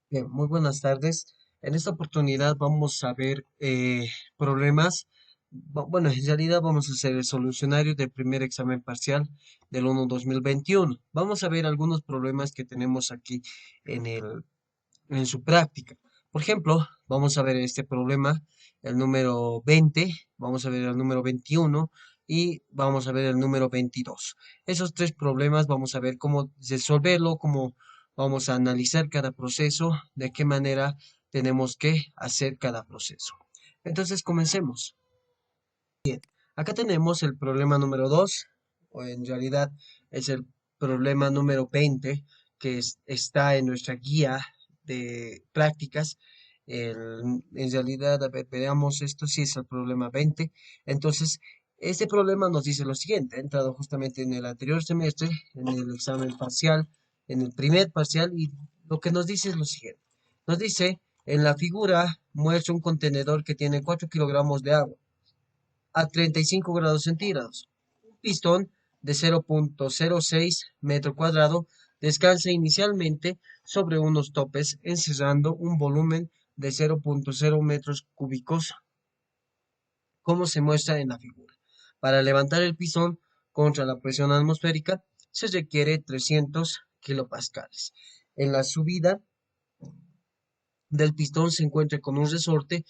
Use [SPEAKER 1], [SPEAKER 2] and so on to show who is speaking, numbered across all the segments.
[SPEAKER 1] Bien, muy buenas tardes. En esta oportunidad vamos a ver problemas. Bueno, en realidad vamos a hacer el solucionario del primer examen parcial del 1-2021. Vamos a ver algunos problemas que tenemos aquí en en su práctica. Por ejemplo, vamos a ver este problema, el número 20, vamos a ver el número 21 y vamos a ver el número 22. Esos tres problemas vamos a ver cómo resolverlo, cómo vamos a analizar cada proceso, de qué manera tenemos que hacer cada proceso. Entonces, comencemos. Acá tenemos el problema número 2, o en realidad es el problema número 20, que está en nuestra guía de prácticas. En realidad, a ver, veamos, esto sí es el problema 20. Entonces, este problema nos dice lo siguiente: ha entrado justamente en el anterior semestre, en el examen parcial, en el primer parcial, y lo que nos dice es lo siguiente. Nos dice, en la figura muestra un contenedor que tiene 4 kilogramos de agua a 35 grados centígrados. Un pistón de 0.06 metro cuadrado descansa inicialmente sobre unos topes encerrando un volumen de 0.0 metros cúbicos, como se muestra en la figura. Para levantar el pistón contra la presión atmosférica se requiere 300 kilopascales. En la subida del pistón se encuentra con un resorte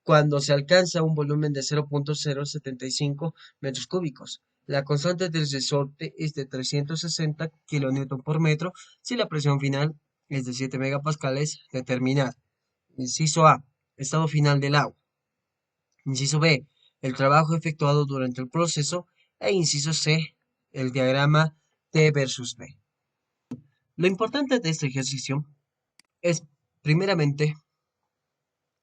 [SPEAKER 1] cuando se alcanza un volumen de 0.075 metros cúbicos. La constante del resorte es de 360 kilonewton por metro si la presión final es de 7 megapascales determinada. Inciso A, estado final del agua. Inciso B, el trabajo efectuado durante el proceso. E inciso C, el diagrama T versus B. Lo importante de este ejercicio es, primeramente,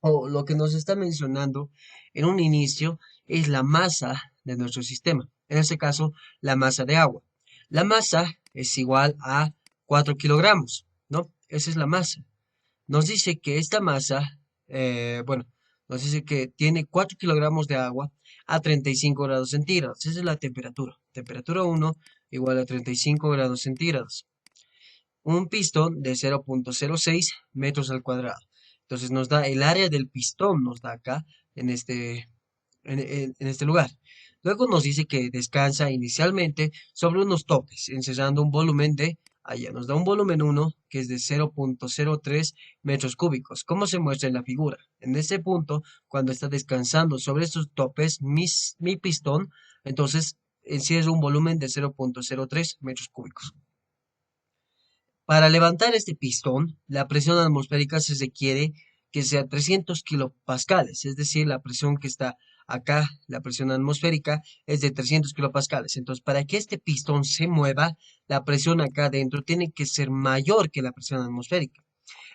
[SPEAKER 1] o lo que nos está mencionando en un inicio es la masa de nuestro sistema. En este caso, la masa de agua. La masa es igual a 4 kilogramos, ¿no? Esa es la masa. Nos dice que esta masa, bueno, nos dice que tiene 4 kilogramos de agua a 35 grados centígrados. Esa es la temperatura. Temperatura 1 igual a 35 grados centígrados. Un pistón de 0.06 metros al cuadrado. Entonces nos da el área del pistón, nos da acá en en este lugar. Luego nos dice que descansa inicialmente sobre unos topes, encerrando un volumen de, allá nos da un volumen 1 que es de 0.03 metros cúbicos, como se muestra en la figura. En ese punto, cuando está descansando sobre estos topes, mi pistón, entonces encierra un volumen de 0.03 metros cúbicos. Para levantar este pistón, la presión atmosférica se requiere que sea 300 kilopascales, es decir, la presión que está acá, la presión atmosférica, es de 300 kilopascales. Entonces, para que este pistón se mueva, la presión acá adentro tiene que ser mayor que la presión atmosférica.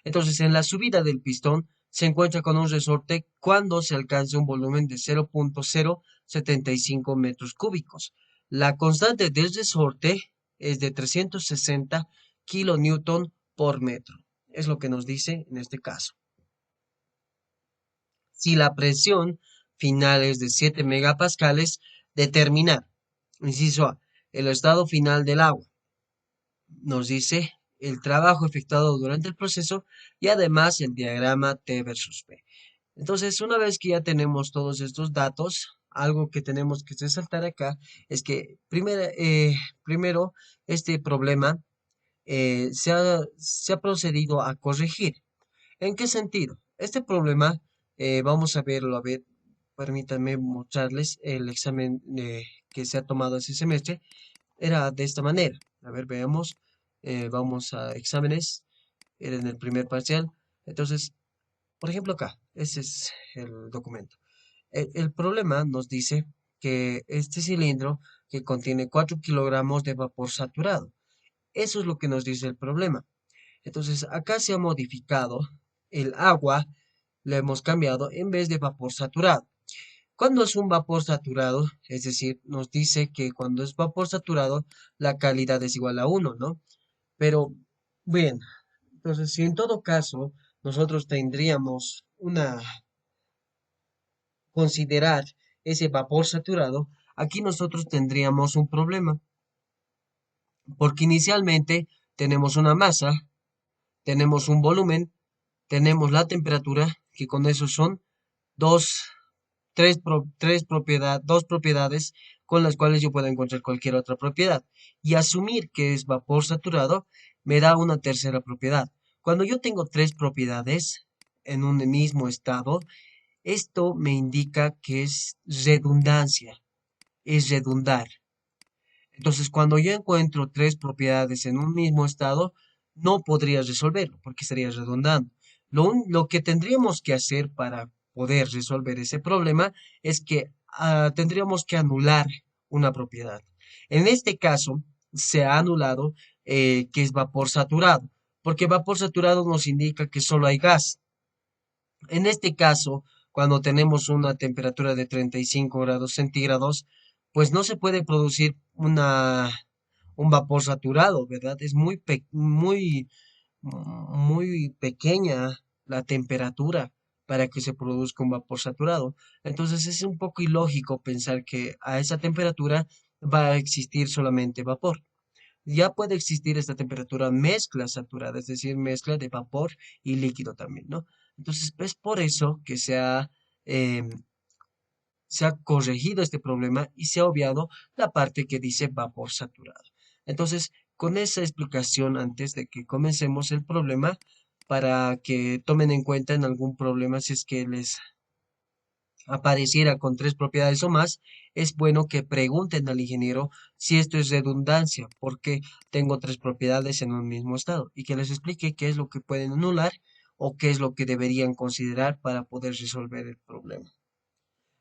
[SPEAKER 1] Entonces, en la subida del pistón se encuentra con un resorte cuando se alcanza un volumen de 0.075 metros cúbicos. La constante del resorte es de 360 kilonewton por metro. Es lo que nos dice en este caso. Si la presión final es de 7 megapascales, determinar, inciso A, el estado final del agua. Nos dice el trabajo efectuado durante el proceso y además el diagrama T versus P. Entonces, una vez que ya tenemos todos estos datos, algo que tenemos que resaltar acá es que primero este problema se ha procedido a corregir. ¿En qué sentido? Este problema, vamos a verlo, a ver, permítanme mostrarles el examen que se ha tomado ese semestre, era de esta manera. A ver, veamos, vamos a exámenes, era en el primer parcial. Entonces, por ejemplo, acá, ese es el documento. El problema nos dice que este cilindro que contiene 4 kilogramos de vapor saturado. Eso es lo que nos dice el problema. Entonces, acá se ha modificado el agua, lo hemos cambiado en vez de vapor saturado. Cuando es un vapor saturado, es decir, nos dice que cuando es vapor saturado, la calidad es igual a uno, ¿no? Pero, bien, entonces, si en todo caso nosotros tendríamos considerar ese vapor saturado, aquí nosotros tendríamos un problema, porque inicialmente tenemos una masa, tenemos un volumen tenemos la temperatura, que con eso son dos, dos propiedades con las cuales yo puedo encontrar cualquier otra propiedad. Y asumir que es vapor saturado me da una tercera propiedad. Cuando yo tengo tres propiedades en un mismo estado, esto me indica que es redundancia, es redundar. Entonces, cuando yo encuentro tres propiedades en un mismo estado, no podría resolverlo porque estaría redundando. Lo que tendríamos que hacer para poder resolver ese problema es que tendríamos que anular una propiedad. En este caso, se ha anulado que es vapor saturado, porque vapor saturado nos indica que solo hay gas. En este caso, cuando tenemos una temperatura de 35 grados centígrados, pues no se puede producir un vapor saturado, ¿verdad? Es muy pequeña la temperatura para que se produzca un vapor saturado. Entonces es un poco ilógico pensar que a esa temperatura va a existir solamente vapor. Ya puede existir esta temperatura mezcla saturada, es decir, mezcla de vapor y líquido también, ¿no? Entonces, es por eso que em, se ha corregido este problema y se ha obviado la parte que dice vapor saturado. Entonces, con esa explicación antes de que comencemos el problema, para que tomen en cuenta en algún problema si es que les apareciera con tres propiedades o más, es bueno que pregunten al ingeniero si esto es redundancia, porque tengo tres propiedades en un mismo estado, y que les explique qué es lo que pueden anular o qué es lo que deberían considerar para poder resolver el problema.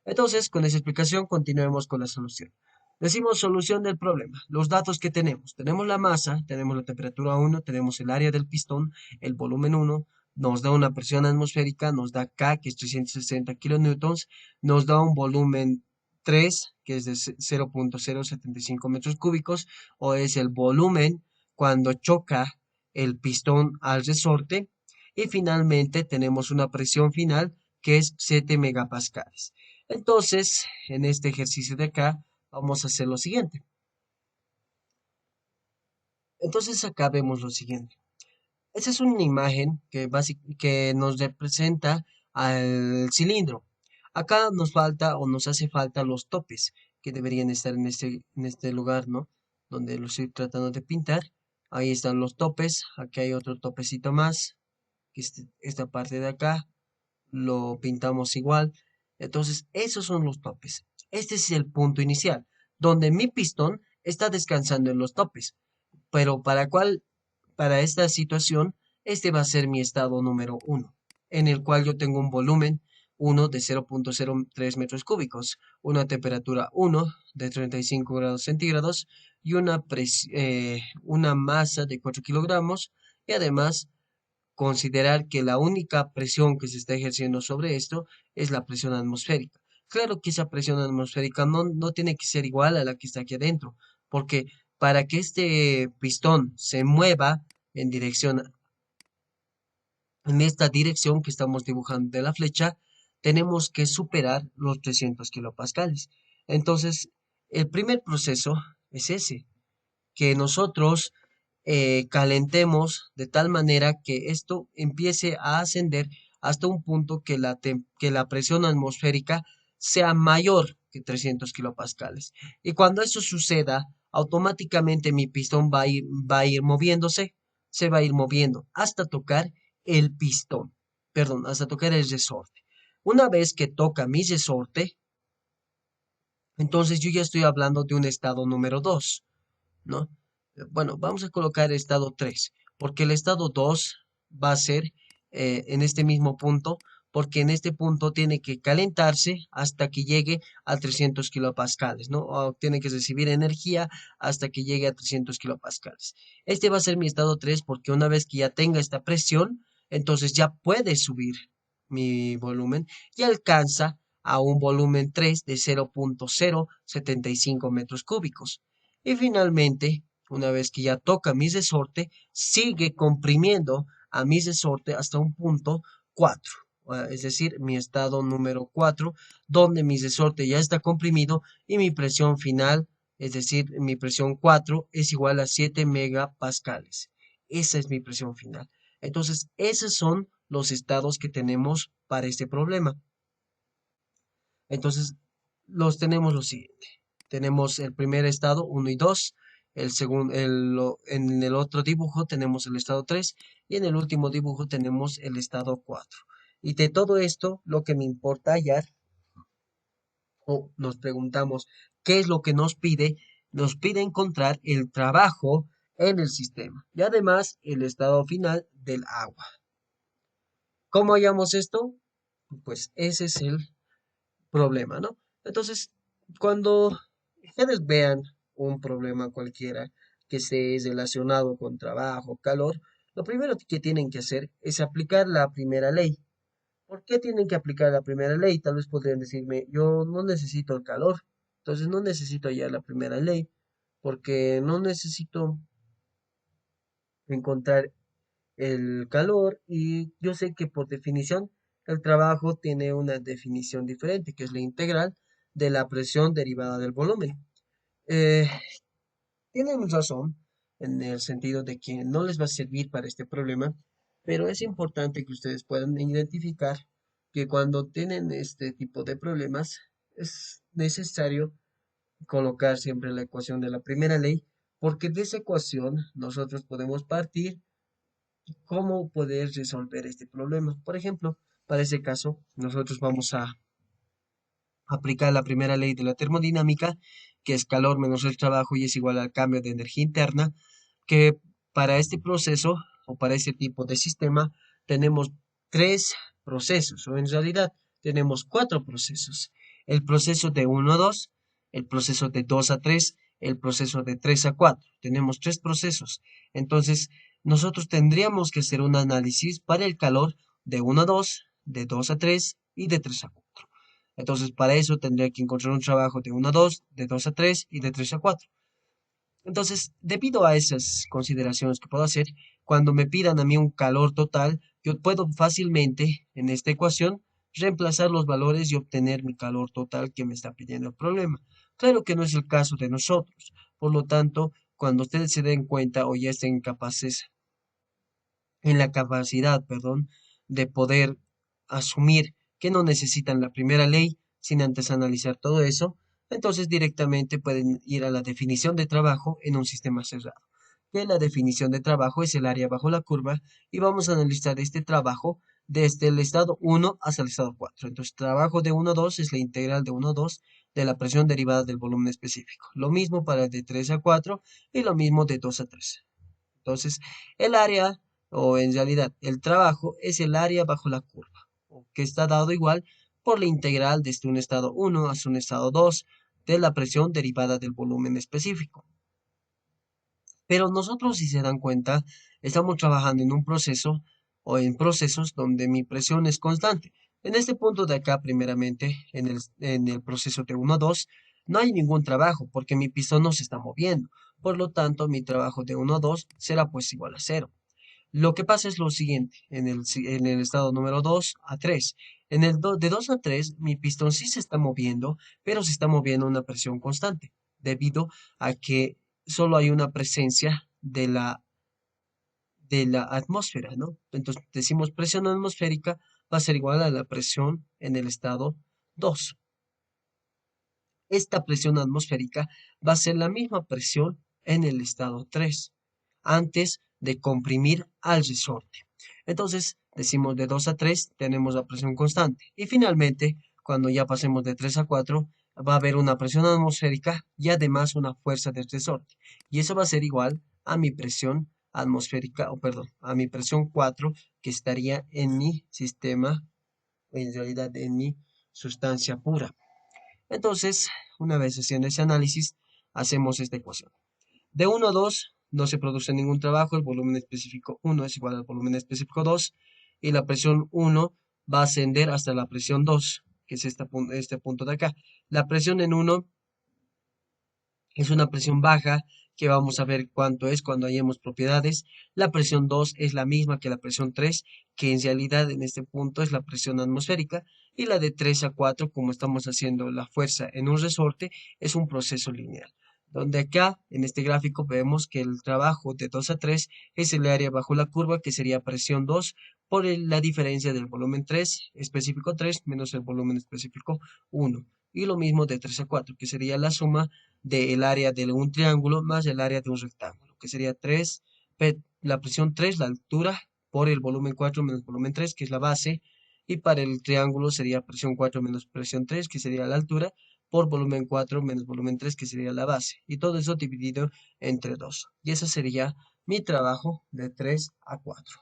[SPEAKER 1] Entonces, con esa explicación, continuemos con la solución. Decimos solución del problema. Los datos que tenemos. Tenemos la masa, tenemos la temperatura 1, tenemos el área del pistón, el volumen 1, nos da una presión atmosférica, nos da K, que es 360 kilonewtons, nos da un volumen 3, que es de 0.075 metros cúbicos, o es el volumen cuando choca el pistón al resorte. Y finalmente tenemos una presión final, que es 7 megapascales. Entonces, en este ejercicio de acá, vamos a hacer lo siguiente. Entonces, acá vemos lo siguiente. Esa es una imagen que nos representa al cilindro. Acá nos falta o nos hace falta los topes que deberían estar en este lugar, ¿no? Donde lo estoy tratando de pintar. Ahí están los topes. Aquí hay otro topecito más, que es esta parte de acá. Lo pintamos igual. Entonces, esos son los topes. Este es el punto inicial, donde mi pistón está descansando en los topes. Pero para esta situación, este va a ser mi estado número uno, en el cual yo tengo un volumen 1 de 0.03 metros cúbicos, una temperatura 1 de 35 grados centígrados y una masa de 4 kilogramos y además considerar que la única presión que se está ejerciendo sobre esto es la presión atmosférica. Claro que esa presión atmosférica no tiene que ser igual a la que está aquí adentro, porque para que este pistón se mueva en en esta dirección que estamos dibujando de la flecha, tenemos que superar los 300 kilopascales. Entonces, el primer proceso es ese, que nosotros calentemos de tal manera que esto empiece a ascender hasta un punto que que la presión atmosférica sea mayor que 300 kilopascales. Y cuando eso suceda, automáticamente mi pistón va a ir moviéndose, se va a ir moviendo hasta tocar el pistón, perdón, hasta tocar el resorte. Una vez que toca mi resorte, entonces yo ya estoy hablando de un estado número 2, ¿no? Bueno, vamos a colocar estado 3 porque el estado 2 va a ser en este mismo punto, porque en este punto tiene que calentarse hasta que llegue a 300 kilopascales, ¿no? O tiene que recibir energía hasta que llegue a 300 kilopascales. Este va a ser mi estado 3 porque una vez que ya tenga esta presión, entonces ya puede subir mi volumen y alcanza a un volumen 3 de 0.075 metros cúbicos. Y finalmente, una vez que ya toca mi resorte, sigue comprimiendo a mi resorte hasta un punto 4, es decir, mi estado número 4, donde mi resorte ya está comprimido y mi presión final, es decir, mi presión 4 es igual a 7 megapascales. Esa es mi presión final. Entonces, esos son los estados que tenemos para este problema. Entonces, los tenemos lo siguiente. Tenemos el primer estado, uno y 2. En el otro dibujo tenemos el estado 3 y en el último dibujo tenemos el estado 4. Y de todo esto, lo que me importa hallar, o nos preguntamos, ¿qué es lo que nos pide? Nos pide encontrar el trabajo en el sistema y además el estado final del agua. ¿Cómo hallamos esto? Pues ese es el problema, ¿no? Entonces, cuando ustedes vean un problema cualquiera que esté relacionado con trabajo, calor, lo primero que tienen que hacer es aplicar la primera ley. ¿Por qué tienen que aplicar la primera ley? Tal vez podrían decirme, yo no necesito el calor, entonces no necesito ya la primera ley, porque no necesito encontrar el calor y yo sé que por definición el trabajo tiene una definición diferente, que es la integral de la presión derivada del volumen. Eh, Tienen razón en el sentido de que no les va a servir para este problema, pero es importante que ustedes puedan identificar que cuando tienen este tipo de problemas es necesario colocar siempre la ecuación de la primera ley, porque de esa ecuación nosotros podemos partir cómo poder resolver este problema. Por ejemplo, para ese caso, nosotros vamos a aplicar la primera ley de la termodinámica, que es calor menos el trabajo y es igual al cambio de energía interna, que para este proceso o para este tipo de sistema tenemos tres procesos, o en realidad tenemos cuatro procesos. El proceso de 1 a 2, el proceso de 2 a 3, el proceso de 3 a 4. Tenemos tres procesos. Entonces, nosotros tendríamos que hacer un análisis para el calor de 1 a 2, de 2 a 3 y de 3 a 4. Entonces, para eso tendría que encontrar un trabajo de 1 a 2, de 2 a 3 y de 3 a 4. Entonces, debido a esas consideraciones que puedo hacer, cuando me pidan a mí un calor total, yo puedo fácilmente en esta ecuación reemplazar los valores y obtener mi calor total que me está pidiendo el problema. Claro que no es el caso de nosotros. Por lo tanto, cuando ustedes se den cuenta o ya estén capaces en la capacidad, perdón, de poder asumir que no necesitan la primera ley sin antes analizar todo eso, entonces directamente pueden ir a la definición de trabajo en un sistema cerrado. Que la definición de trabajo es el área bajo la curva y vamos a analizar este trabajo desde el estado 1 hasta el estado 4. Entonces, trabajo de 1 a 2 es la integral de 1 a 2 de la presión derivada del volumen específico. Lo mismo para el de 3 a 4 y lo mismo de 2 a 3. Entonces, el área, o en realidad el trabajo, es el área bajo la curva, que está dado igual por la integral desde un estado 1 hasta un estado 2 de la presión derivada del volumen específico. Pero nosotros, si se dan cuenta, estamos trabajando en un proceso o en procesos donde mi presión es constante. En este punto de acá, primeramente, en el proceso de 1 a 2, no hay ningún trabajo porque mi pistón no se está moviendo. Por lo tanto, mi trabajo de 1 a 2 será pues igual a cero. Lo que pasa es lo siguiente, en el estado número 2 a 3. De 2 a 3, mi pistón sí se está moviendo, pero se está moviendo a una presión constante, debido a que solo hay una presencia de la atmósfera, ¿no? Entonces decimos presión atmosférica va a ser igual a la presión en el estado 2. Esta presión atmosférica va a ser la misma presión en el estado 3, antes de comprimir al resorte. Entonces, decimos de 2 a 3 tenemos la presión constante. Y finalmente, cuando ya pasemos de 3 a 4, va a haber una presión atmosférica y además una fuerza del resorte. Y eso va a ser igual a mi presión atmosférica, o perdón, a mi presión 4 que estaría en mi sistema, en realidad en mi sustancia pura. Entonces, una vez haciendo ese análisis, hacemos esta ecuación. De 1 a 2 no se produce ningún trabajo, el volumen específico 1 es igual al volumen específico 2 y la presión 1 va a ascender hasta la presión 2, que es este punto de acá. La presión en 1 es una presión baja, que vamos a ver cuánto es cuando hallemos propiedades. La presión 2 es la misma que la presión 3, que en realidad en este punto es la presión atmosférica, y la de 3 a 4, como estamos haciendo la fuerza en un resorte, es un proceso lineal. Donde acá, en este gráfico, vemos que el trabajo de 2 a 3 es el área bajo la curva, que sería presión 2, la diferencia del volumen 3 específico 3 menos el volumen específico 1. Y lo mismo de 3 a 4, que sería la suma del área de un triángulo más el área de un rectángulo, que sería 3, la presión 3, la altura, por el volumen 4 menos volumen 3, que es la base, y para el triángulo sería presión 4 menos presión 3, que sería la altura, por volumen 4 menos volumen 3, que sería la base. Y todo eso dividido entre 2. Y ese sería mi trabajo de 3 a 4.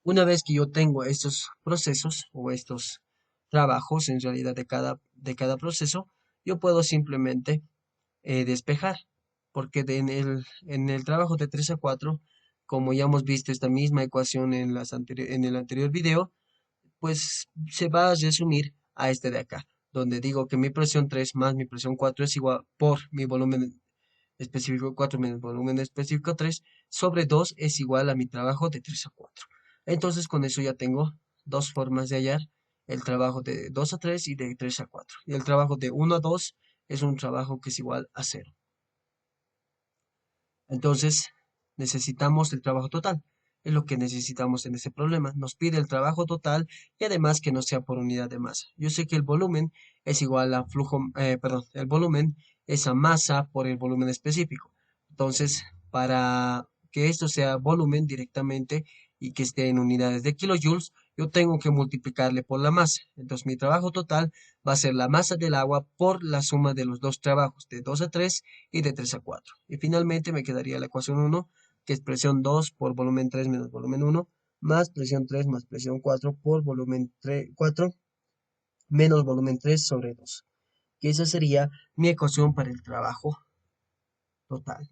[SPEAKER 1] Una vez que yo tengo estos procesos o estos trabajos en realidad de cada proceso, yo puedo simplemente despejar, porque en el trabajo de 3 a 4, como ya hemos visto esta misma ecuación en el anterior video, pues se va a resumir a este de acá, donde digo que mi presión 3 más mi presión 4 es igual por mi volumen específico 4 menos volumen específico 3 sobre 2 es igual a mi trabajo de 3 a 4. Entonces con eso ya tengo dos formas de hallar el trabajo de 2 a 3 y de 3 a 4. Y el trabajo de 1 a 2 es un trabajo que es igual a 0. Entonces necesitamos el trabajo total. Es lo que necesitamos en ese problema. Nos pide el trabajo total y además que no sea por unidad de masa. Yo sé que el volumen es igual a flujo, perdón, el volumen es a masa por el volumen específico. Entonces, para que esto sea volumen directamente y que esté en unidades de kilojoules, yo tengo que multiplicarle por la masa. Entonces, mi trabajo total va a ser la masa del agua por la suma de los dos trabajos, de 2 a 3 y de 3 a 4. Y finalmente me quedaría la ecuación 1, que es presión 2 por volumen 3 menos volumen 1, más presión 3 más presión 4 por volumen 4 menos volumen 3 sobre 2. Que esa sería mi ecuación para el trabajo total.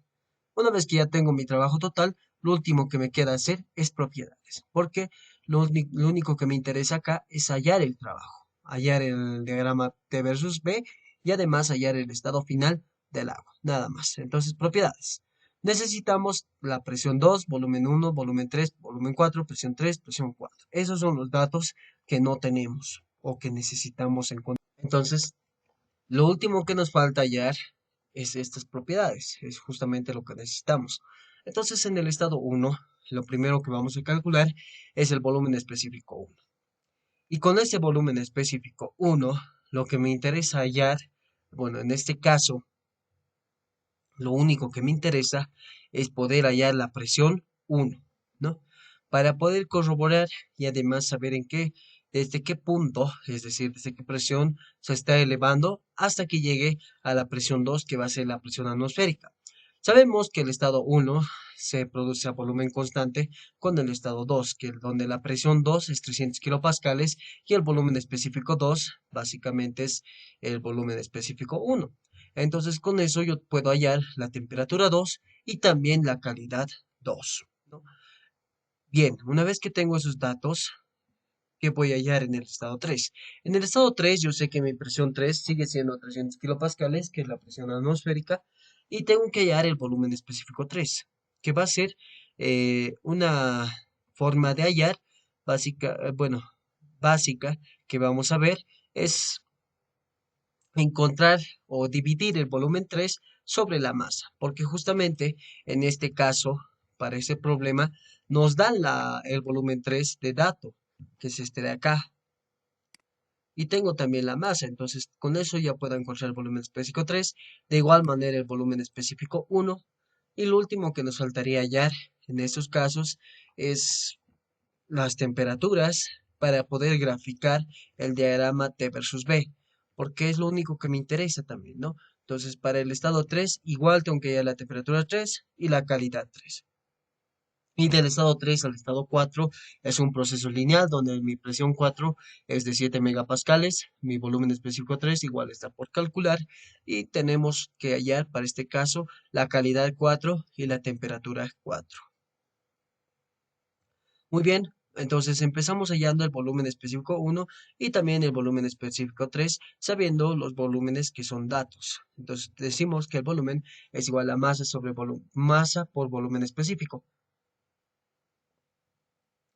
[SPEAKER 1] Una vez que ya tengo mi trabajo total, lo último que me queda hacer es propiedades, porque lo único que me interesa acá es hallar el trabajo, hallar el diagrama T versus B y además hallar el estado final del agua, nada más. Entonces, propiedades. Necesitamos la presión 2, volumen 1, volumen 3, volumen 4, presión 3, presión 4. Esos son los datos que no tenemos o que necesitamos encontrar. Entonces, lo último que nos falta hallar es estas propiedades, es justamente lo que necesitamos. Entonces, en el estado 1, lo primero que vamos a calcular es el volumen específico 1. Y con ese volumen específico 1, lo que me interesa hallar, bueno, en este caso, lo único que me interesa es poder hallar la presión 1, ¿no? Para poder corroborar y además saber desde qué punto, es decir, desde qué presión se está elevando hasta que llegue a la presión 2, que va a ser la presión atmosférica. Sabemos que el estado 1 se produce a volumen constante con el estado 2, donde la presión 2 es 300 kilopascales y el volumen específico 2 básicamente es el volumen específico 1. Entonces con eso yo puedo hallar la temperatura 2 y también la calidad 2, ¿no? Bien, una vez que tengo esos datos, ¿qué voy a hallar en el estado 3? En el estado 3 yo sé que mi presión 3 sigue siendo 300 kilopascales, que es la presión atmosférica, y tengo que hallar el volumen específico 3, que va a ser una forma de hallar básica, básica que vamos a ver es encontrar o dividir el volumen 3 sobre la masa, porque justamente en este caso, para ese problema, nos dan el volumen 3 de dato, que es este de acá, y tengo también la masa, entonces con eso ya puedo encontrar el volumen específico 3, de igual manera el volumen específico 1, y lo último que nos faltaría hallar en estos casos es las temperaturas para poder graficar el diagrama T versus B, porque es lo único que me interesa también, ¿no? Entonces, para el estado 3, igual tengo que hallar la temperatura 3 y la calidad 3. Y del estado 3 al estado 4 es un proceso lineal donde mi presión 4 es de 7 megapascales, mi volumen específico 3 igual está por calcular y tenemos que hallar para este caso la calidad 4 y la temperatura 4. Muy bien, entonces empezamos hallando el volumen específico 1 y también el volumen específico 3, sabiendo los volúmenes que son datos. Entonces decimos que el volumen es igual a masa sobre masa por volumen específico.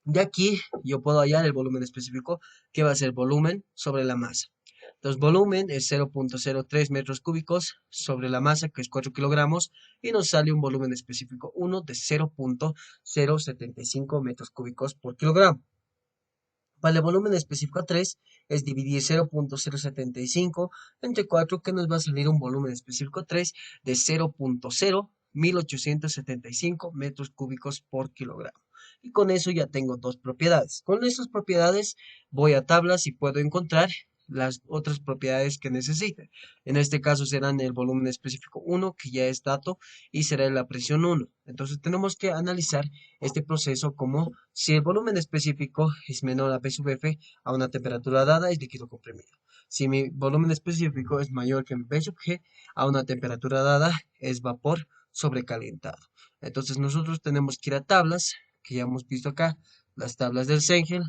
[SPEAKER 1] De aquí yo puedo hallar el volumen específico, que va a ser volumen sobre la masa. Entonces, volumen es 0.03 metros cúbicos sobre la masa, que es 4 kilogramos, y nos sale un volumen específico 1 de 0.075 metros cúbicos por kilogramo. Para el volumen específico 3 es dividir 0.075 entre 4, que nos va a salir un volumen específico 3 de 0.01875 metros cúbicos por kilogramo. Y con eso ya tengo dos propiedades. Con estas propiedades voy a tablas y puedo encontrar las otras propiedades que necesite. En este caso serán el volumen específico 1, que ya es dato, y será la presión 1. Entonces tenemos que analizar este proceso como si el volumen específico es menor a P sub F a una temperatura dada, es líquido comprimido. Si mi volumen específico es mayor que mi P sub G a una temperatura dada, es vapor sobrecalentado. Entonces nosotros tenemos que ir a tablas, que ya hemos visto acá, las tablas del Cengel.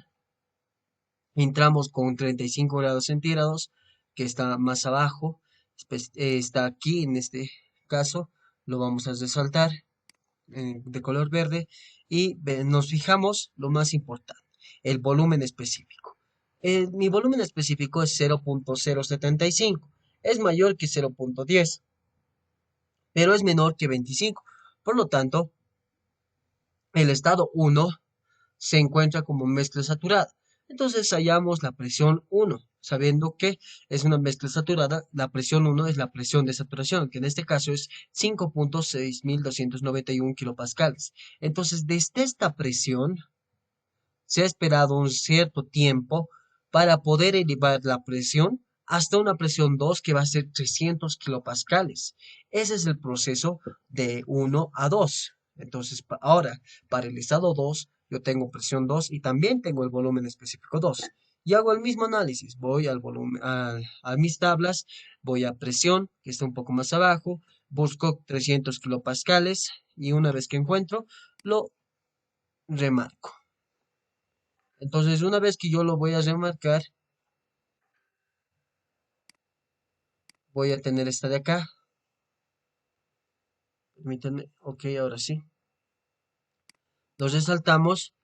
[SPEAKER 1] Entramos con 35 grados centígrados, que está más abajo, está aquí en este caso, lo vamos a resaltar de color verde y nos fijamos lo más importante, el volumen específico. Mi volumen específico es 0.075, es mayor que 0.10, pero es menor que 25. Por lo tanto, el estado 1 se encuentra como mezcla saturada. Entonces hallamos la presión 1, sabiendo que es una mezcla saturada, la presión 1 es la presión de saturación, que en este caso es 5.6291 kilopascales. Entonces, desde esta presión se ha esperado un cierto tiempo para poder elevar la presión hasta una presión 2 que va a ser 300 kilopascales. Ese es el proceso de 1 a 2. Entonces, ahora, para el estado 2, yo tengo presión 2 y también tengo el volumen específico 2. Y hago el mismo análisis. Voy al volumen, a mis tablas, voy a presión, que está un poco más abajo, busco 300 kilopascales y una vez que encuentro, lo remarco. Entonces, una vez que yo lo voy a remarcar, voy a tener esta de acá. Permítanme. Ok, ahora sí. Lo resaltamos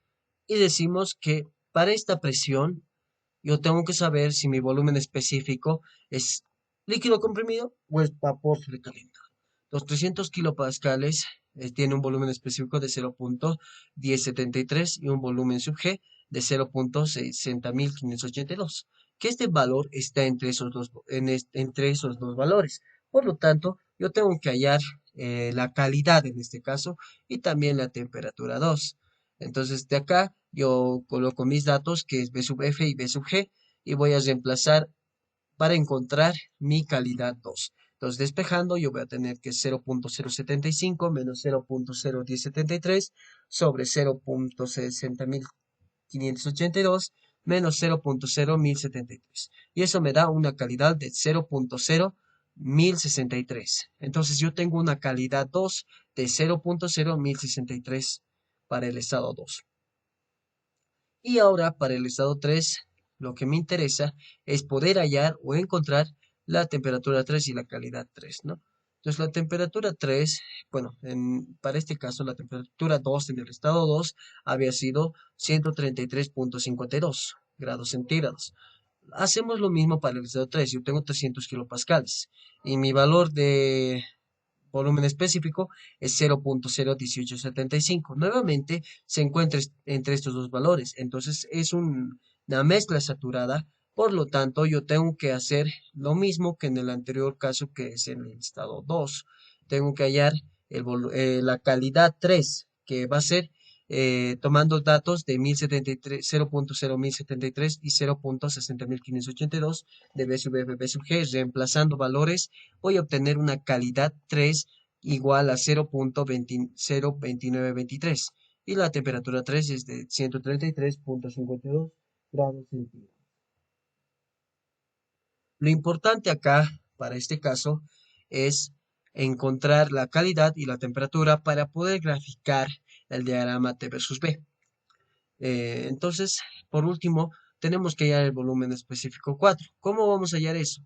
[SPEAKER 1] y decimos que para esta presión, yo tengo que saber si mi volumen específico es líquido comprimido o es vapor sobrecalentado. Los 300 kilopascales tiene un volumen específico de 0.1073 y un volumen sub G de 0.60582, que este valor está entre esos dos, entre esos dos valores. Por lo tanto, yo tengo que hallar la calidad en este caso y también la temperatura 2. Entonces, de acá yo coloco mis datos, que es B sub F y B sub G, y voy a reemplazar para encontrar mi calidad 2. Entonces, despejando, yo voy a tener que 0.075 menos 0.01073 sobre 0.60582 menos 0.01073. Y eso me da una calidad de 0.01063. Entonces, yo tengo una calidad 2 de 0.01063 para el estado 2. Y ahora para el estado 3, lo que me interesa es poder hallar o encontrar la temperatura 3 y la calidad 3, ¿no? Entonces la temperatura 3, bueno, para este caso la temperatura 2 en el estado 2 había sido 133.52 grados centígrados. Hacemos lo mismo para el estado 3, yo tengo 300 kilopascales y mi valor de volumen específico es 0.01875. Nuevamente se encuentra entre estos dos valores, entonces es una mezcla saturada, por lo tanto yo tengo que hacer lo mismo que en el anterior caso, que es en el estado 2. Tengo que hallar la calidad 3, que va a ser tomando datos de 1073, 0.01073 y 0.60582 de B sub F, B sub G, reemplazando valores, voy a obtener una calidad 3 igual a 0.2923 y la temperatura 3 es de 133.52 grados centígrados. Lo importante acá, para este caso, es encontrar la calidad y la temperatura para poder graficar el diagrama T versus B. Entonces, por último, tenemos que hallar el volumen específico 4. ¿Cómo vamos a hallar eso?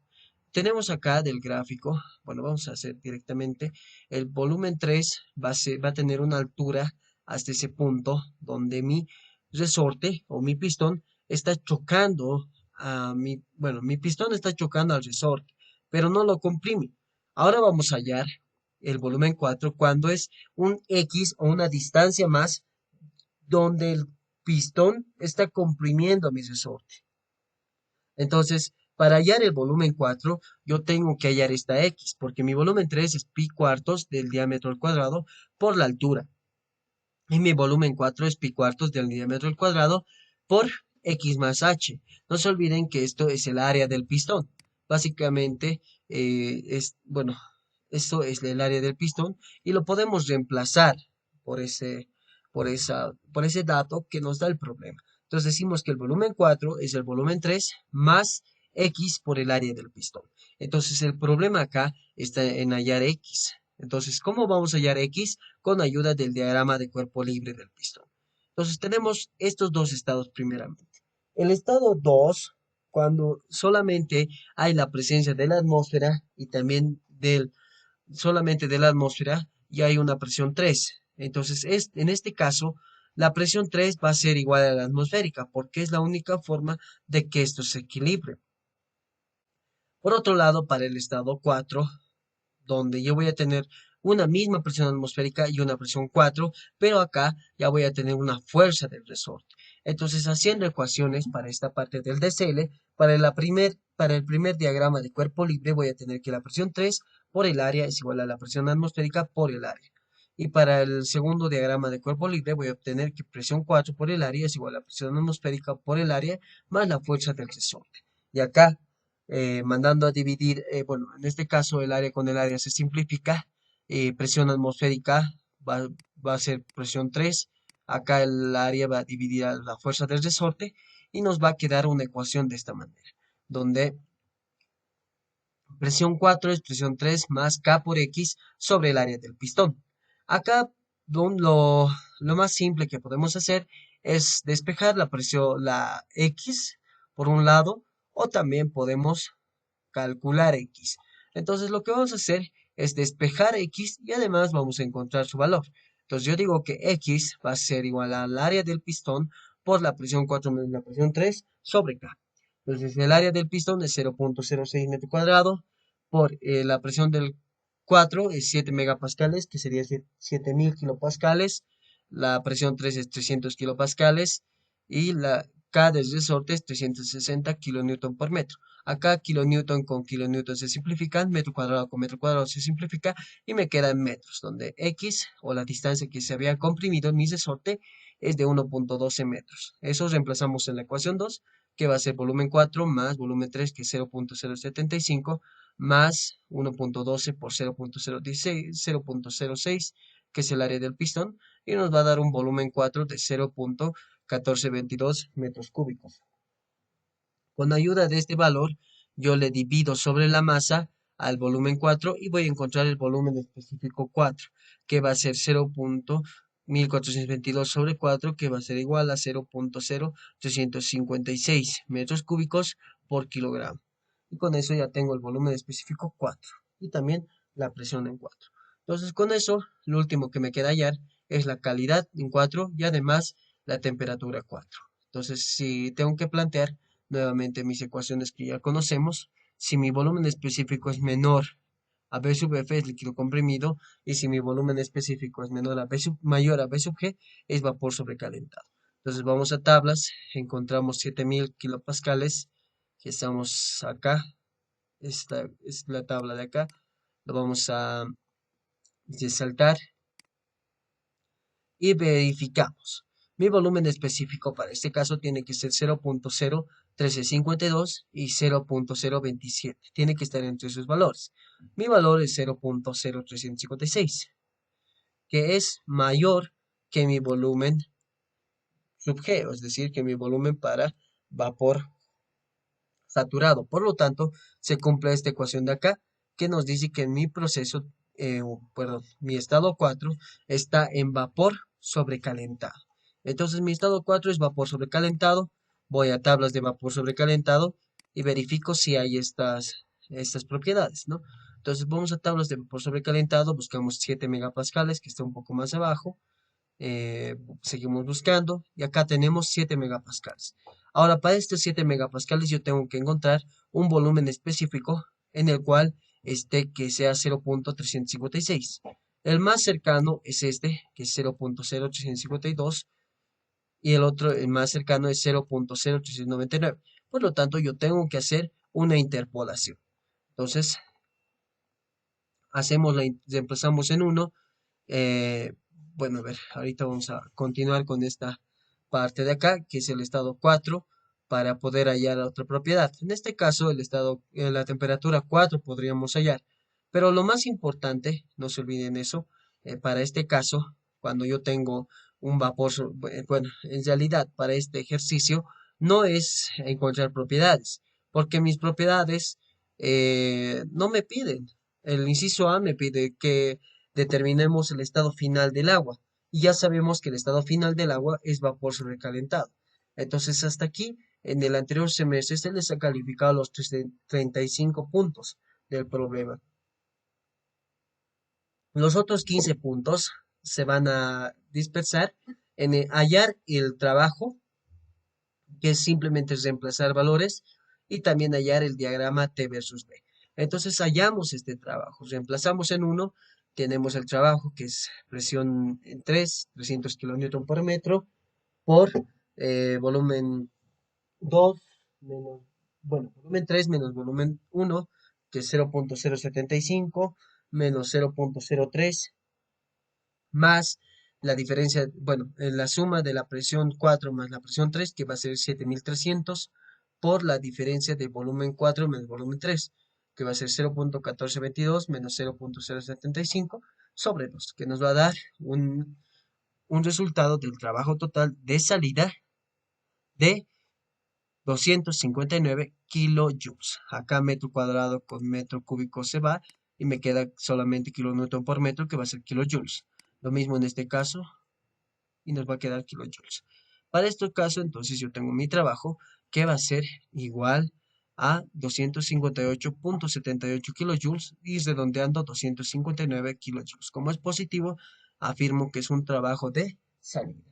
[SPEAKER 1] Tenemos acá del gráfico, bueno, vamos a hacer directamente, el volumen 3 va a tener una altura hasta ese punto donde mi resorte o mi pistón está chocando bueno, mi pistón está chocando al resorte, pero no lo comprime. Ahora vamos a hallar el volumen 4 cuando es un X o una distancia más donde el pistón está comprimiendo mi resorte. Entonces, para hallar el volumen 4, yo tengo que hallar esta X, porque mi volumen 3 es pi cuartos del diámetro al cuadrado por la altura. Y mi volumen 4 es pi cuartos del diámetro al cuadrado por X más H. No se olviden que esto es el área del pistón. Básicamente, bueno, esto es el área del pistón y lo podemos reemplazar por por ese dato que nos da el problema. Entonces decimos que el volumen 4 es el volumen 3 más X por el área del pistón. Entonces el problema acá está en hallar X. Entonces, ¿cómo vamos a hallar X? Con ayuda del diagrama de cuerpo libre del pistón. Entonces tenemos estos dos estados primeramente. El estado 2, cuando solamente hay la presencia de la atmósfera y también solamente de la atmósfera y hay una presión 3. Entonces, en este caso, la presión 3 va a ser igual a la atmosférica porque es la única forma de que esto se equilibre. Por otro lado, para el estado 4, donde yo voy a tener una misma presión atmosférica y una presión 4, pero acá ya voy a tener una fuerza del resorte. Entonces, haciendo ecuaciones para esta parte del DCL, para el primer diagrama de cuerpo libre voy a tener que la presión 3 por el área es igual a la presión atmosférica por el área. Y para el segundo diagrama de cuerpo libre voy a obtener que presión 4 por el área es igual a la presión atmosférica por el área más la fuerza del resorte. Y acá mandando a dividir, bueno, en este caso el área con el área se simplifica, presión atmosférica va, va a ser presión 3, acá el área va a dividir a la fuerza del resorte y nos va a quedar una ecuación de esta manera, donde presión 4 es presión 3 más K por X sobre el área del pistón. Acá lo más simple que podemos hacer es despejar la presión, la X por un lado, o también podemos calcular X. Entonces lo que vamos a hacer es despejar X y además vamos a encontrar su valor. Entonces yo digo que X va a ser igual al área del pistón por la presión 4 menos la presión 3 sobre K. Entonces el área del pistón es 0.06 metro cuadrado por la presión del 4 es 7 megapascales, que sería 7000 kilopascales. La presión 3 es 300 kilopascales y la K del resorte es 360 kilonewton por metro. Acá kilonewton con kilonewton se simplifican, metro cuadrado con metro cuadrado se simplifica y me queda en metros, donde X o la distancia que se había comprimido en mi resorte es de 1.12 metros. Eso reemplazamos en la ecuación 2, que va a ser volumen 4 más volumen 3, que es 0.075, más 1.12 por 0.006, que es el área del pistón, y nos va a dar un volumen 4 de 0.1422 metros cúbicos. Con ayuda de este valor, yo le divido sobre la masa al volumen 4 y voy a encontrar el volumen específico 4, que va a ser 0.1422 sobre 4, que va a ser igual a 0.0356 metros cúbicos por kilogramo. Y con eso ya tengo el volumen específico 4 y también la presión en 4. Entonces con eso, lo último que me queda hallar es la calidad en 4 y además la temperatura 4. Entonces, si tengo que plantear nuevamente mis ecuaciones que ya conocemos, si mi volumen específico es menor a B sub F es líquido comprimido y si mi volumen específico es mayor a B sub G es vapor sobrecalentado. Entonces vamos a tablas, encontramos 7000 kilopascales, que estamos acá, esta es la tabla de acá, lo vamos a resaltar y verificamos. Mi volumen específico para este caso tiene que ser 0.01352 y 0.027. Tiene que estar entre sus valores. Mi valor es 0.0356, que es mayor que mi volumen sub G, es decir, que mi volumen para vapor saturado. Por lo tanto, se cumple esta ecuación de acá que nos dice que mi proceso, perdón, mi estado 4 está en vapor sobrecalentado. Entonces, mi estado 4 es vapor sobrecalentado. Voy a tablas de vapor sobrecalentado y verifico si hay estas propiedades, ¿no? Entonces, vamos a tablas de vapor sobrecalentado, buscamos 7 megapascales, que está un poco más abajo. Seguimos buscando y acá tenemos 7 megapascales. Ahora, para estos 7 megapascales yo tengo que encontrar un volumen específico en el cual que sea 0.356. El más cercano es este, que es 0.0352, y el otro, el más cercano, es 0.0399. Por lo tanto, yo tengo que hacer una interpolación. Entonces, reemplazamos en uno. eh, bueno, a ver, ahorita vamos a continuar con esta parte de acá, que es el estado 4, para poder hallar la otra propiedad. En este caso, la temperatura 4 podríamos hallar. Pero lo más importante, no se olviden eso, para este caso, cuando yo tengo un vapor, bueno, en realidad para este ejercicio no es encontrar propiedades, porque mis propiedades no me piden. El inciso A me pide que determinemos el estado final del agua. Y ya sabemos que el estado final del agua es vapor sobrecalentado. Entonces, hasta aquí, en el anterior semestre, se les ha calificado los 35 puntos del problema. Los otros 15 puntos se van a dispersar en hallar el trabajo, que es simplemente reemplazar valores, y también hallar el diagrama T versus B. Entonces hallamos este trabajo, reemplazamos en uno, tenemos el trabajo que es presión en 300 kilonewton por metro, por volumen 2 menos, bueno, volumen 3 menos volumen 1, que es 0.075 menos 0.03, más la diferencia, bueno, la suma de la presión 4 más la presión 3, que va a ser 7300, por la diferencia de volumen 4 menos volumen 3, que va a ser 0.1422 menos 0.075 sobre 2, que nos va a dar un resultado del trabajo total de salida de 259 kilojoules. Acá metro cuadrado con metro cúbico se va y me queda solamente kilonewton por metro, que va a ser kilojoules. Lo mismo en este caso, y nos va a quedar kilojoules. Para este caso, entonces yo tengo mi trabajo que va a ser igual a 258.78 kilojoules y redondeando 259 kilojoules. Como es positivo, afirmo que es un trabajo de salida.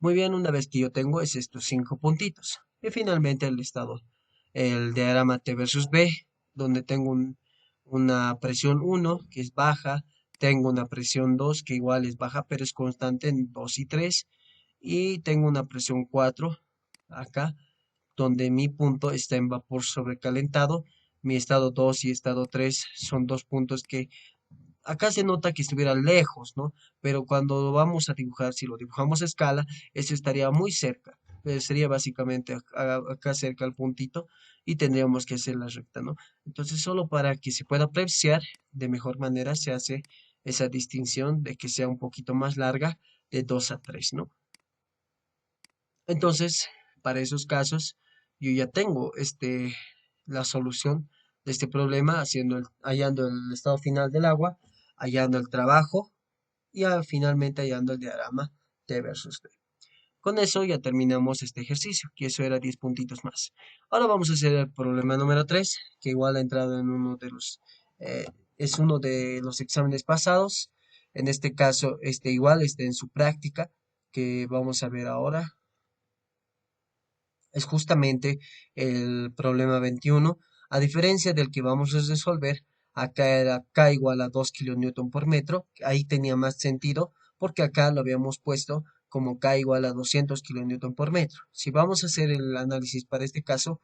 [SPEAKER 1] Muy bien, una vez que yo tengo estos 5 puntitos. Y finalmente el diagrama T versus B, donde tengo una presión 1 que es baja, tengo una presión 2 que igual es baja pero es constante en 2 y 3, y tengo una presión 4 acá, donde mi punto está en vapor sobrecalentado. Mi estado 2 y estado 3 son dos puntos que acá se nota que estuviera lejos, ¿no? Pero cuando lo vamos a dibujar, si lo dibujamos a escala, eso estaría muy cerca. Sería básicamente acá cerca al puntito, y tendríamos que hacer la recta, ¿no? Entonces, solo para que se pueda apreciar de mejor manera, se hace esa distinción de que sea un poquito más larga, de 2 a 3, ¿no? Entonces, para esos casos, yo ya tengo la solución de este problema, hallando el estado final del agua, hallando el trabajo y finalmente hallando el diagrama T versus B. Con eso ya terminamos este ejercicio, que eso era 10 puntitos más. Ahora vamos a hacer el problema número 3, que igual ha entrado en eh, es uno de los exámenes pasados. En este caso, igual está en su práctica, que vamos a ver ahora. Es justamente el problema 21. A diferencia del que vamos a resolver, acá era K igual a 2 kilonewton por metro. Ahí tenía más sentido porque acá lo habíamos puesto como K igual a 200 kilonewton por metro. Si vamos a hacer el análisis para este caso,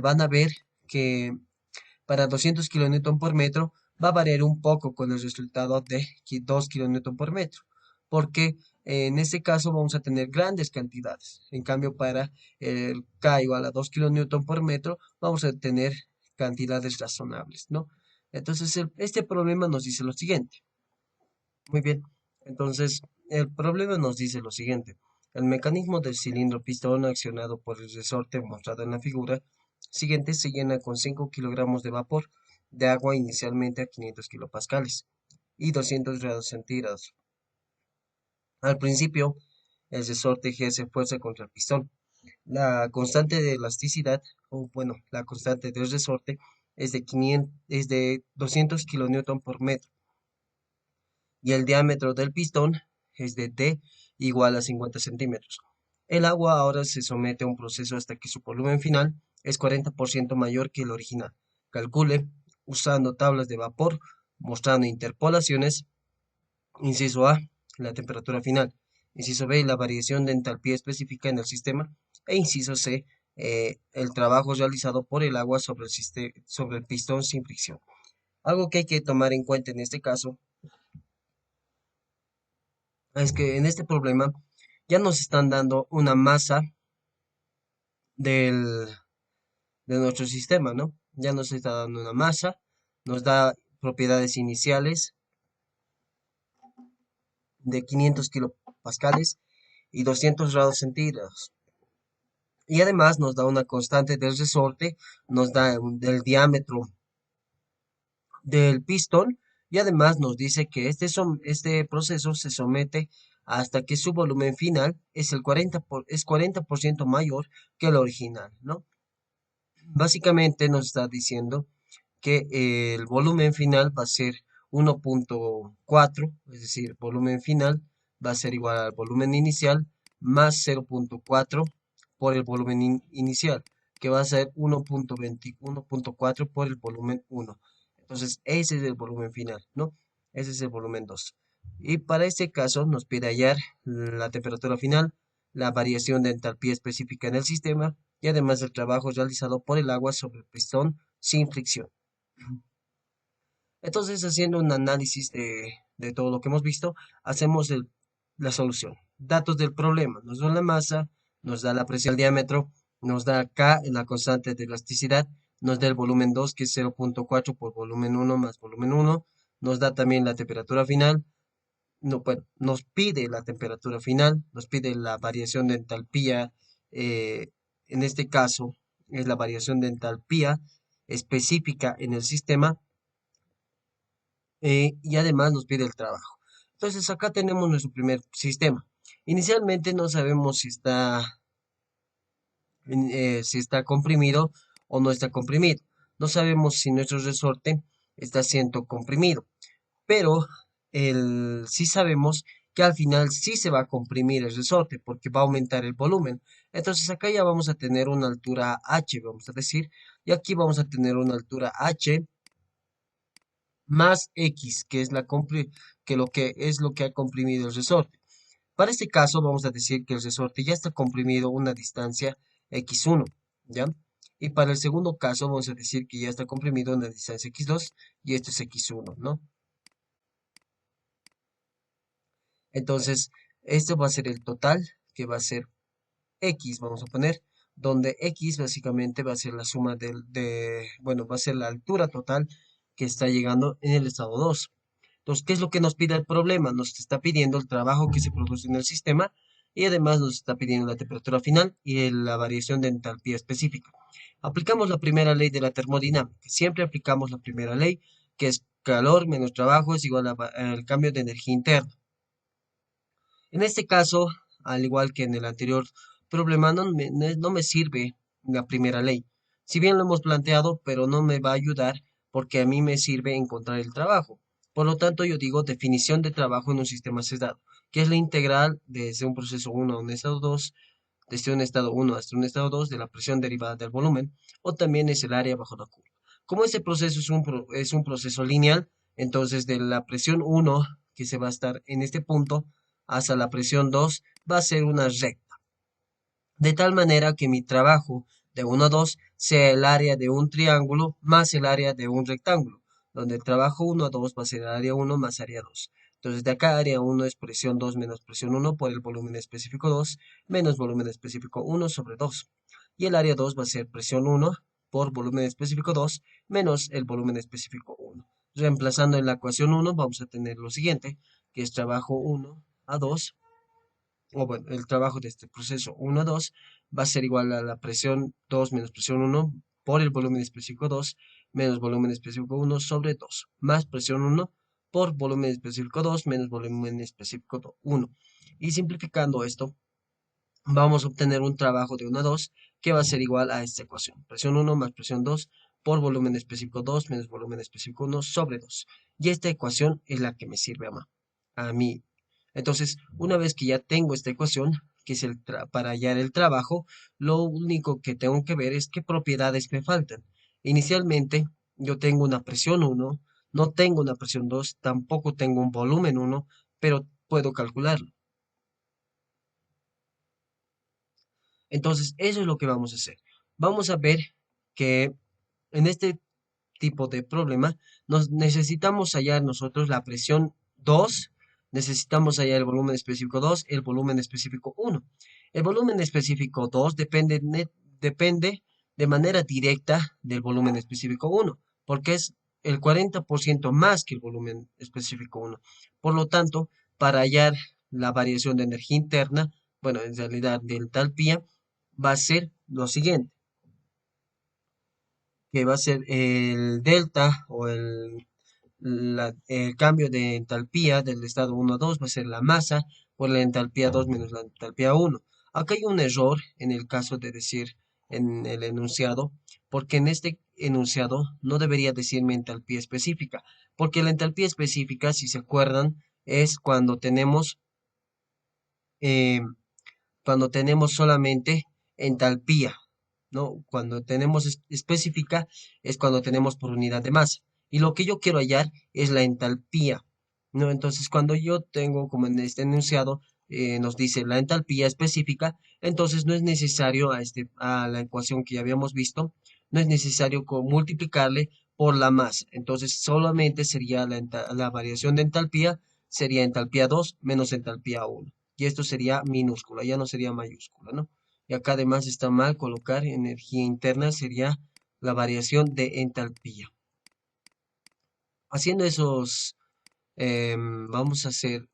[SPEAKER 1] van a ver que para 200 kilonewton por metro va a variar un poco con el resultado de 2 kilonewton por metro, porque en este caso vamos a tener grandes cantidades. En cambio, para el K igual a 2 kilonewton por metro, vamos a tener cantidades razonables, ¿no? Entonces, este problema nos dice lo siguiente. Muy bien, entonces el problema nos dice lo siguiente. El mecanismo del cilindro pistón accionado por el resorte mostrado en la figura siguiente se llena con 5 kilogramos de vapor de agua inicialmente a 500 kilopascales y 200 grados centígrados. Al principio, el resorte ejerce fuerza contra el pistón. La constante de elasticidad, o bueno, la constante del resorte es de 200 kilonewton por metro, y el diámetro del pistón es de D igual a 50 centímetros. El agua ahora se somete a un proceso hasta que su volumen final es 40% mayor que el original. Calcule usando tablas de vapor, mostrando interpolaciones. Inciso A, la temperatura final. Inciso B, la variación de entalpía específica en el sistema. E inciso C, el trabajo realizado por el agua sobre el pistón sin fricción. Algo que hay que tomar en cuenta en este caso es que en este problema ya nos están dando una masa del, de nuestro sistema, ¿no? Ya nos está dando una masa, nos da propiedades iniciales de 500 kilopascales y 200 grados centígrados. Y además nos da una constante del resorte, nos da del diámetro del pistón y además nos dice que este proceso se somete hasta que su volumen final es es 40% mayor que el original, ¿no? Básicamente nos está diciendo que el volumen final va a ser 1.4, es decir, volumen final va a ser igual al volumen inicial más 0.4 por el volumen inicial, que va a ser 1.4 por el volumen 1. Entonces, ese es el volumen final, ¿no? Ese es el volumen 2. Y para este caso nos pide hallar la temperatura final, la variación de entalpía específica en el sistema y además el trabajo realizado por el agua sobre el pistón sin fricción. Entonces, haciendo un análisis de todo lo que hemos visto, hacemos la solución. Datos del problema. Nos da la masa, nos da la presión, el diámetro, nos da K, la constante de elasticidad, nos da el volumen 2, que es 0.4 por volumen 1 más volumen 1, nos da también la temperatura final, no, bueno, nos pide la temperatura final, nos pide la variación de entalpía, en este caso es la variación de entalpía específica en el sistema y además nos pide el trabajo. Entonces acá tenemos nuestro primer sistema. Inicialmente no sabemos si está comprimido o no está comprimido. No sabemos si nuestro resorte está siendo comprimido, pero sí sabemos que al final sí se va a comprimir el resorte porque va a aumentar el volumen. Entonces acá ya vamos a tener una altura H, vamos a decir, y aquí vamos a tener una altura H más X, que es lo que ha comprimido el resorte. Para este caso vamos a decir que el resorte ya está comprimido a una distancia X1, ¿ya? Y para el segundo caso vamos a decir que ya está comprimido a una distancia X2 y esto es X1, ¿no? Entonces, esto va a ser el total, que va a ser X, vamos a poner, donde X básicamente va a ser la suma bueno, va a ser la altura total que está llegando en el estado 2. Entonces, ¿qué es lo que nos pide el problema? Nos está pidiendo el trabajo que se produce en el sistema y además nos está pidiendo la temperatura final y la variación de entalpía específica. Aplicamos la primera ley de la termodinámica. Siempre aplicamos la primera ley, que es calor menos trabajo es igual al cambio de energía interna. En este caso, al igual que en el anterior problema, no me sirve la primera ley. Si bien lo hemos planteado, pero no me va a ayudar porque a mí me sirve encontrar el trabajo. Por lo tanto, yo digo definición de trabajo en un sistema sesgado, que es la integral desde un proceso 1 a un estado 2, desde un estado 1 hasta un estado 2 de la presión derivada del volumen, o también es el área bajo la curva. Como este proceso es un proceso lineal, entonces de la presión 1, que se va a estar en este punto, hasta la presión 2 va a ser una recta. De tal manera que mi trabajo de 1 a 2 sea el área de un triángulo más el área de un rectángulo, donde el trabajo 1 a 2 va a ser área 1 más área 2. Entonces de acá área 1 es presión 2 menos presión 1 por el volumen específico 2 menos volumen específico 1 sobre 2. Y el área 2 va a ser presión 1 por volumen específico 2 menos el volumen específico 1. Reemplazando en la ecuación 1 vamos a tener lo siguiente, que es trabajo 1 a 2 o bueno, el trabajo de este proceso 1 a 2 va a ser igual a la presión 2 menos presión 1 por el volumen específico 2 menos volumen específico 1 sobre 2, más presión 1 por volumen específico 2 menos volumen específico 1. Y simplificando esto, vamos a obtener un trabajo de 1 a 2 que va a ser igual a esta ecuación. Presión 1 más presión 2 por volumen específico 2 menos volumen específico 1 sobre 2. Y esta ecuación es la que me sirve a mí. Entonces, una vez que ya tengo esta ecuación, que es para hallar el trabajo, lo único que tengo que ver es qué propiedades me faltan. Inicialmente, yo tengo una presión 1, no tengo una presión 2, tampoco tengo un volumen 1, pero puedo calcularlo. Entonces, eso es lo que vamos a hacer. Vamos a ver que en este tipo de problema nos necesitamos hallar nosotros la presión 2, necesitamos hallar el volumen específico 2, el volumen específico 1. El volumen específico 2 depende de manera directa del volumen específico 1, porque es el 40% más que el volumen específico 1. Por lo tanto, para hallar la variación de energía interna, bueno, en realidad de entalpía, va a ser lo siguiente, que va a ser el delta o el cambio de entalpía del estado 1 a 2 va a ser la masa por la entalpía 2 menos la entalpía 1. Acá hay un error en el caso de decir en el enunciado, porque en este enunciado no debería decirme entalpía específica, porque la entalpía específica, si se acuerdan, es eh, cuando tenemos solamente entalpía, ¿no? Cuando tenemos específica es cuando tenemos por unidad de masa. Y lo que yo quiero hallar es la entalpía, ¿no? Entonces, cuando yo tengo, como en este enunciado, nos dice la entalpía específica, entonces no es necesario a la ecuación que ya habíamos visto, no es necesario multiplicarle por la masa. Entonces, solamente sería la variación de entalpía, sería entalpía 2 menos entalpía 1 y esto sería minúscula, ya no sería mayúscula, ¿no? Y acá además está mal colocar energía interna, sería la variación de entalpía. Haciendo vamos a hacer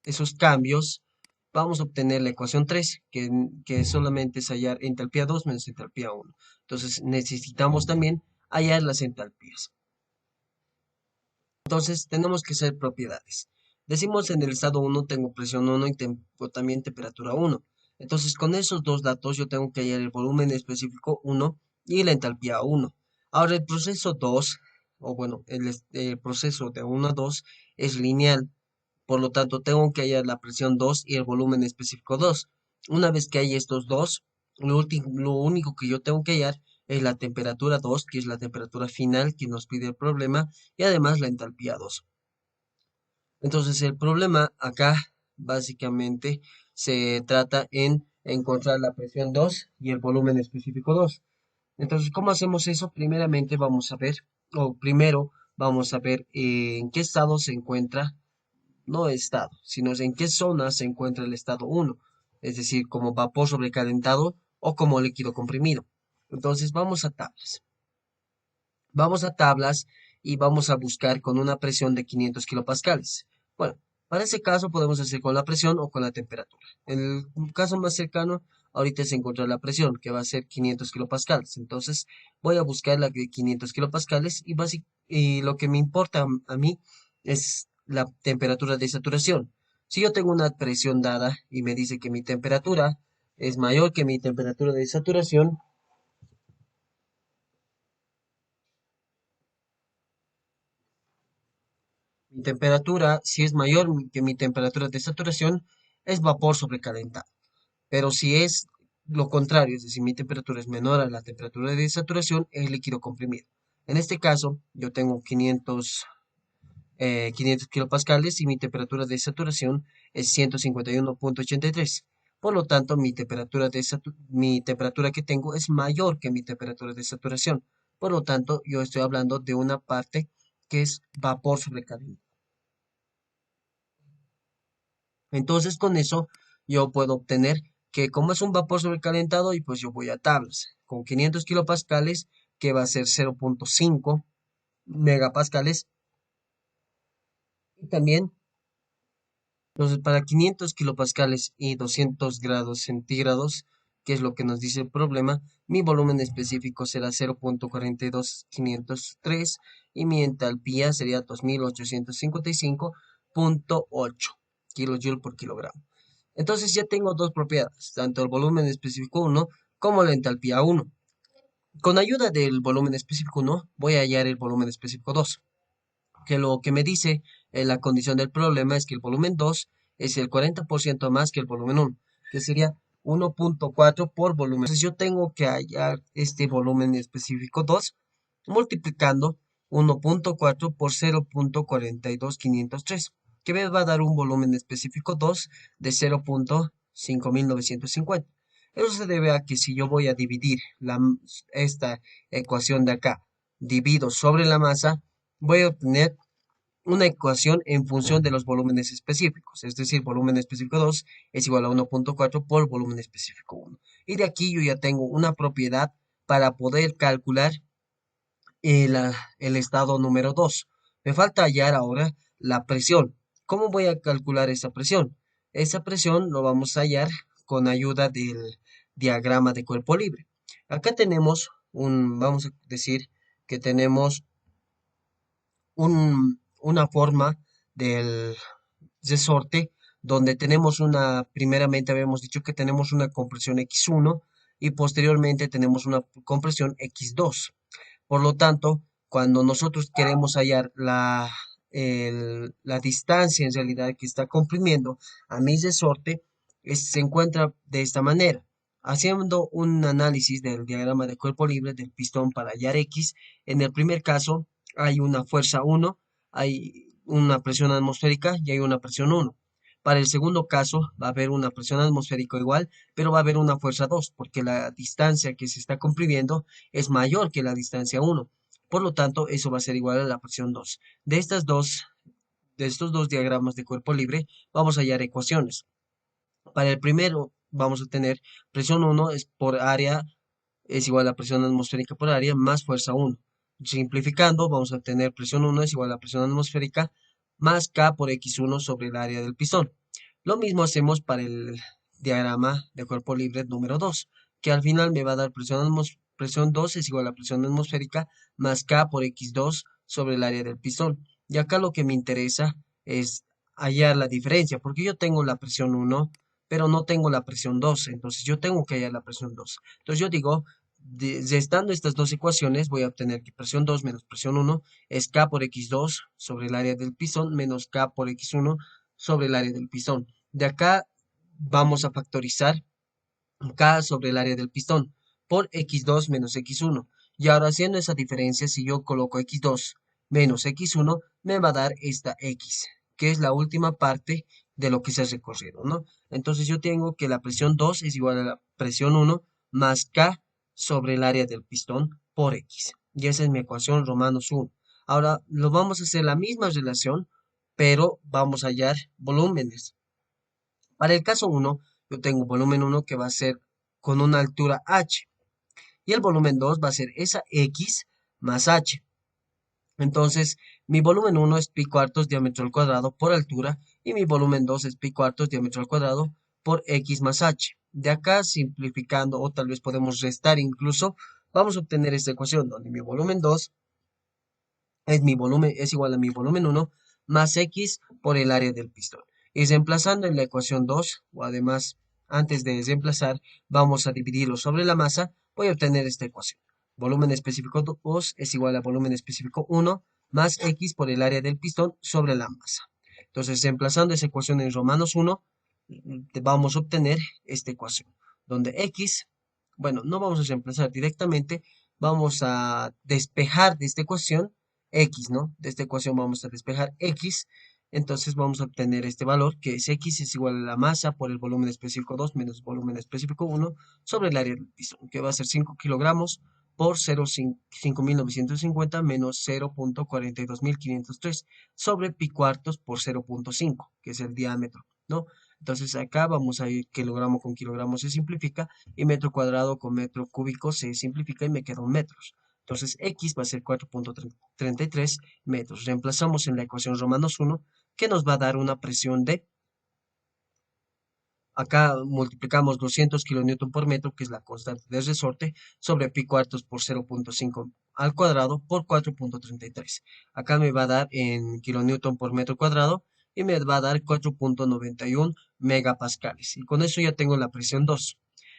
[SPEAKER 1] esos cambios, vamos a obtener la ecuación 3, que solamente es hallar entalpía 2 menos entalpía 1. Entonces necesitamos también hallar las entalpías. Entonces tenemos que hacer propiedades. Decimos en el estado 1 tengo presión 1 y tengo también temperatura 1. Entonces con esos dos datos yo tengo que hallar el volumen específico 1 y la entalpía 1. Ahora el proceso 2, o bueno, el proceso de 1 a 2 es lineal. Por lo tanto, tengo que hallar la presión 2 y el volumen específico 2. Una vez que hay estos dos, lo único que yo tengo que hallar es la temperatura 2, que es la temperatura final que nos pide el problema, y además la entalpía 2. Entonces, el problema acá básicamente se trata en encontrar la presión 2 y el volumen específico 2. Entonces, ¿cómo hacemos eso? Primeramente vamos a ver, o primero vamos a ver en qué estado se encuentra no estado, sino en qué zona se encuentra el estado 1, es decir, como vapor sobrecalentado o como líquido comprimido. Entonces vamos a tablas. Vamos a tablas y vamos a buscar con una presión de 500 kilopascales. Bueno, para ese caso podemos hacer con la presión o con la temperatura. El caso más cercano ahorita es encontrar la presión, que va a ser 500 kilopascales. Entonces voy a buscar la de 500 kilopascales y lo que me importa a mí es la temperatura de saturación. Si yo tengo una presión dada y me dice que mi temperatura es mayor que mi temperatura de saturación, mi temperatura, si es mayor que mi temperatura de saturación, es vapor sobrecalentado. Pero si es lo contrario, es decir, mi temperatura es menor a la temperatura de saturación, es líquido comprimido. En este caso, yo tengo 500 kilopascales y mi temperatura de saturación es 151,83. Por lo tanto, mi temperatura que tengo es mayor que mi temperatura de saturación. Por lo tanto, yo estoy hablando de una parte que es vapor sobrecalentado. Entonces con eso yo puedo obtener que como es un vapor sobrecalentado y pues yo voy a tablas con 500 kilopascales que va a ser 0,5 megapascales y también entonces para 500 kilopascales y 200 grados centígrados que es lo que nos dice el problema, mi volumen específico será 0,42503 y mi entalpía sería 2855,8 kilojoule por kilogramo. Entonces ya tengo dos propiedades, tanto el volumen específico 1 como la entalpía 1. Con ayuda del volumen específico 1 voy a hallar el volumen específico 2, que lo que me dice la condición del problema es que el volumen 2 es el 40% más que el volumen 1. que sería 1.4 por volumen. Entonces yo tengo que hallar este volumen específico 2 multiplicando 1.4 por 0.42503, que me va a dar un volumen específico 2 de 0.5950. Eso se debe a que si yo voy a dividir esta ecuación de acá, divido sobre la masa, voy a obtener una ecuación en función de los volúmenes específicos, es decir, volumen específico 2 es igual a 1.4 por volumen específico 1. Y de aquí yo ya tengo una propiedad para poder calcular el estado número 2. Me falta hallar ahora la presión. ¿Cómo voy a calcular esa presión? Esa presión lo vamos a hallar con ayuda del diagrama de cuerpo libre. Acá tenemos vamos a decir que tenemos una forma del resorte donde tenemos primeramente habíamos dicho que tenemos una compresión X1 y posteriormente tenemos una compresión X2. Por lo tanto, cuando nosotros queremos hallar la distancia en realidad que está comprimiendo a mi resorte, se encuentra de esta manera. Haciendo un análisis del diagrama de cuerpo libre del pistón para hallar X, en el primer caso hay una fuerza 1, hay una presión atmosférica y hay una presión 1. Para el segundo caso va a haber una presión atmosférica igual, pero va a haber una fuerza 2, porque la distancia que se está comprimiendo es mayor que la distancia 1. Por lo tanto, eso va a ser igual a la presión 2. De estos dos diagramas de cuerpo libre, vamos a hallar ecuaciones. Para el primero, vamos a tener presión 1 es por área es igual a presión atmosférica por área más fuerza 1. Simplificando, vamos a obtener presión 1 es igual a presión atmosférica más K por X1 sobre el área del pistón. Lo mismo hacemos para el diagrama de cuerpo libre número 2, que al final me va a dar presión 2 es igual a presión atmosférica más K por X2 sobre el área del pistón. Y acá lo que me interesa es hallar la diferencia, porque yo tengo la presión 1, pero no tengo la presión 2, entonces yo tengo que hallar la presión 2. Entonces yo digo, restando estas dos ecuaciones, voy a obtener que presión 2 menos presión 1 es K por X2 sobre el área del pistón menos K por X1 sobre el área del pistón. De acá vamos a factorizar K sobre el área del pistón por X2 menos X1. Y ahora haciendo esa diferencia, si yo coloco X2 menos X1, me va a dar esta X, que es la última parte de lo que se ha recorrido, ¿no? Entonces yo tengo que la presión 2 es igual a la presión 1 más K sobre el área del pistón por X. Y esa es mi ecuación Romanos 1. Ahora lo vamos a hacer la misma relación, pero vamos a hallar volúmenes. Para el caso 1, yo tengo volumen 1 que va a ser con una altura h y el volumen 2 va a ser esa x más h. Entonces, mi volumen 1 es pi cuartos diámetro al cuadrado por altura y mi volumen 2 es pi cuartos diámetro al cuadrado por x más h. De acá, simplificando, o tal vez podemos restar incluso, vamos a obtener esta ecuación donde mi volumen 2 es igual a mi volumen 1 más x por el área del pistón. Y reemplazando en la ecuación 2, o además, antes de reemplazar, vamos a dividirlo sobre la masa, voy a obtener esta ecuación. Volumen específico 2 es igual a volumen específico 1 más x por el área del pistón sobre la masa. Entonces, reemplazando esa ecuación en Romanos 1, vamos a obtener esta ecuación, donde x, bueno, no vamos a reemplazar directamente, vamos a despejar de esta ecuación x, ¿no? De esta ecuación vamos a despejar x, entonces vamos a obtener este valor, que es x es igual a la masa por el volumen específico 2 menos volumen específico 1 sobre el área del pistón, que va a ser 5 kilogramos por 0,5950 menos 0.42503 sobre pi cuartos por 0.5, que es el diámetro, ¿no? Entonces acá vamos a ir kilogramo con kilogramo se simplifica y metro cuadrado con metro cúbico se simplifica y me quedan metros. Entonces x va a ser 4.33 metros. Reemplazamos en la ecuación Romanos 1 que nos va a dar una presión de, acá multiplicamos 200 kilonewton por metro, que es la constante de resorte, sobre pi cuartos por 0.5 al cuadrado por 4.33. Acá me va a dar en kilonewton por metro cuadrado y me va a dar 4.91 megapascales. Y con eso ya tengo la presión 2.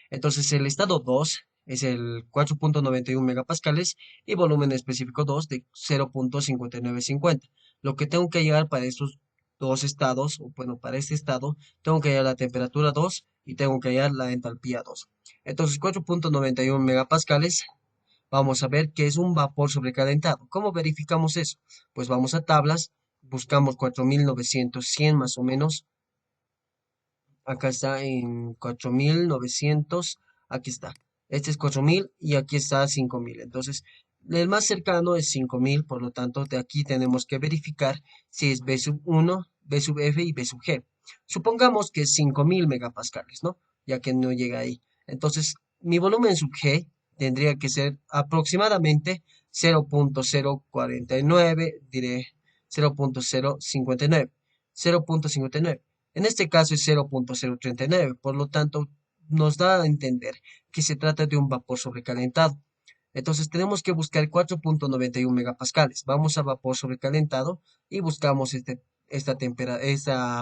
[SPEAKER 1] Entonces el estado 2 es el 4.91 megapascales y volumen específico 2 de 0.5950. Lo que tengo que llegar para estos dos estados, o bueno, para este estado, tengo que hallar la temperatura 2 y tengo que hallar la entalpía 2. Entonces, 4.91 megapascales, vamos a ver que es un vapor sobrecalentado. ¿Cómo verificamos eso? Pues vamos a tablas, buscamos 4900 más o menos. Acá está en 4900, aquí está. Este es 4000 y aquí está 5000. Entonces, el más cercano es 5000, por lo tanto, de aquí tenemos que verificar si es B sub 1, B sub F y B sub G. Supongamos que es 5000 megapascales, ¿no? Ya que no llega ahí. Entonces, mi volumen sub G tendría que ser aproximadamente 0.049, diré 0.059. 0.59. En este caso es 0.039, por lo tanto nos da a entender que se trata de un vapor sobrecalentado. Entonces tenemos que buscar 4.91 megapascales. Vamos a vapor sobrecalentado y buscamos esta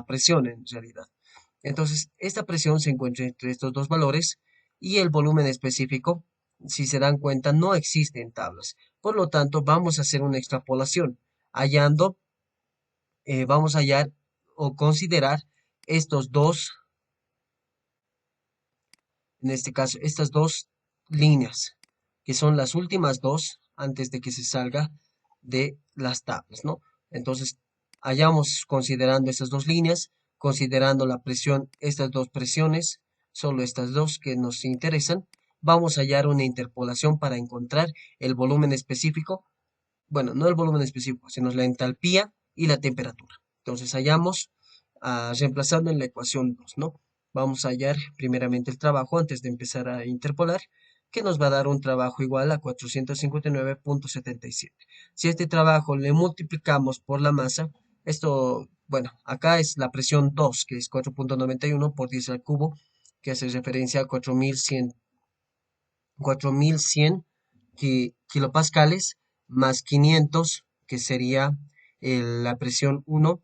[SPEAKER 1] presión en realidad. Entonces esta presión se encuentra entre estos dos valores y el volumen específico, si se dan cuenta, no existe en tablas. Por lo tanto, vamos a hacer una extrapolación, hallando, vamos a hallar o considerar estos dos, en este caso, estas dos líneas, que son las últimas dos antes de que se salga de las tablas, ¿no? Entonces, hallamos considerando estas dos líneas, considerando la presión, estas dos presiones, solo estas dos que nos interesan, vamos a hallar una interpolación para encontrar el volumen específico, bueno, no el volumen específico, sino la entalpía y la temperatura. Entonces hallamos, reemplazando en la ecuación 2, ¿no? Vamos a hallar primeramente el trabajo antes de empezar a interpolar, que nos va a dar un trabajo igual a 459.77. Si este trabajo le multiplicamos por la masa, esto, bueno, acá es la presión 2, que es 4.91 por 10 al cubo, que hace referencia a 4100 kilopascales más 500, que sería la presión 1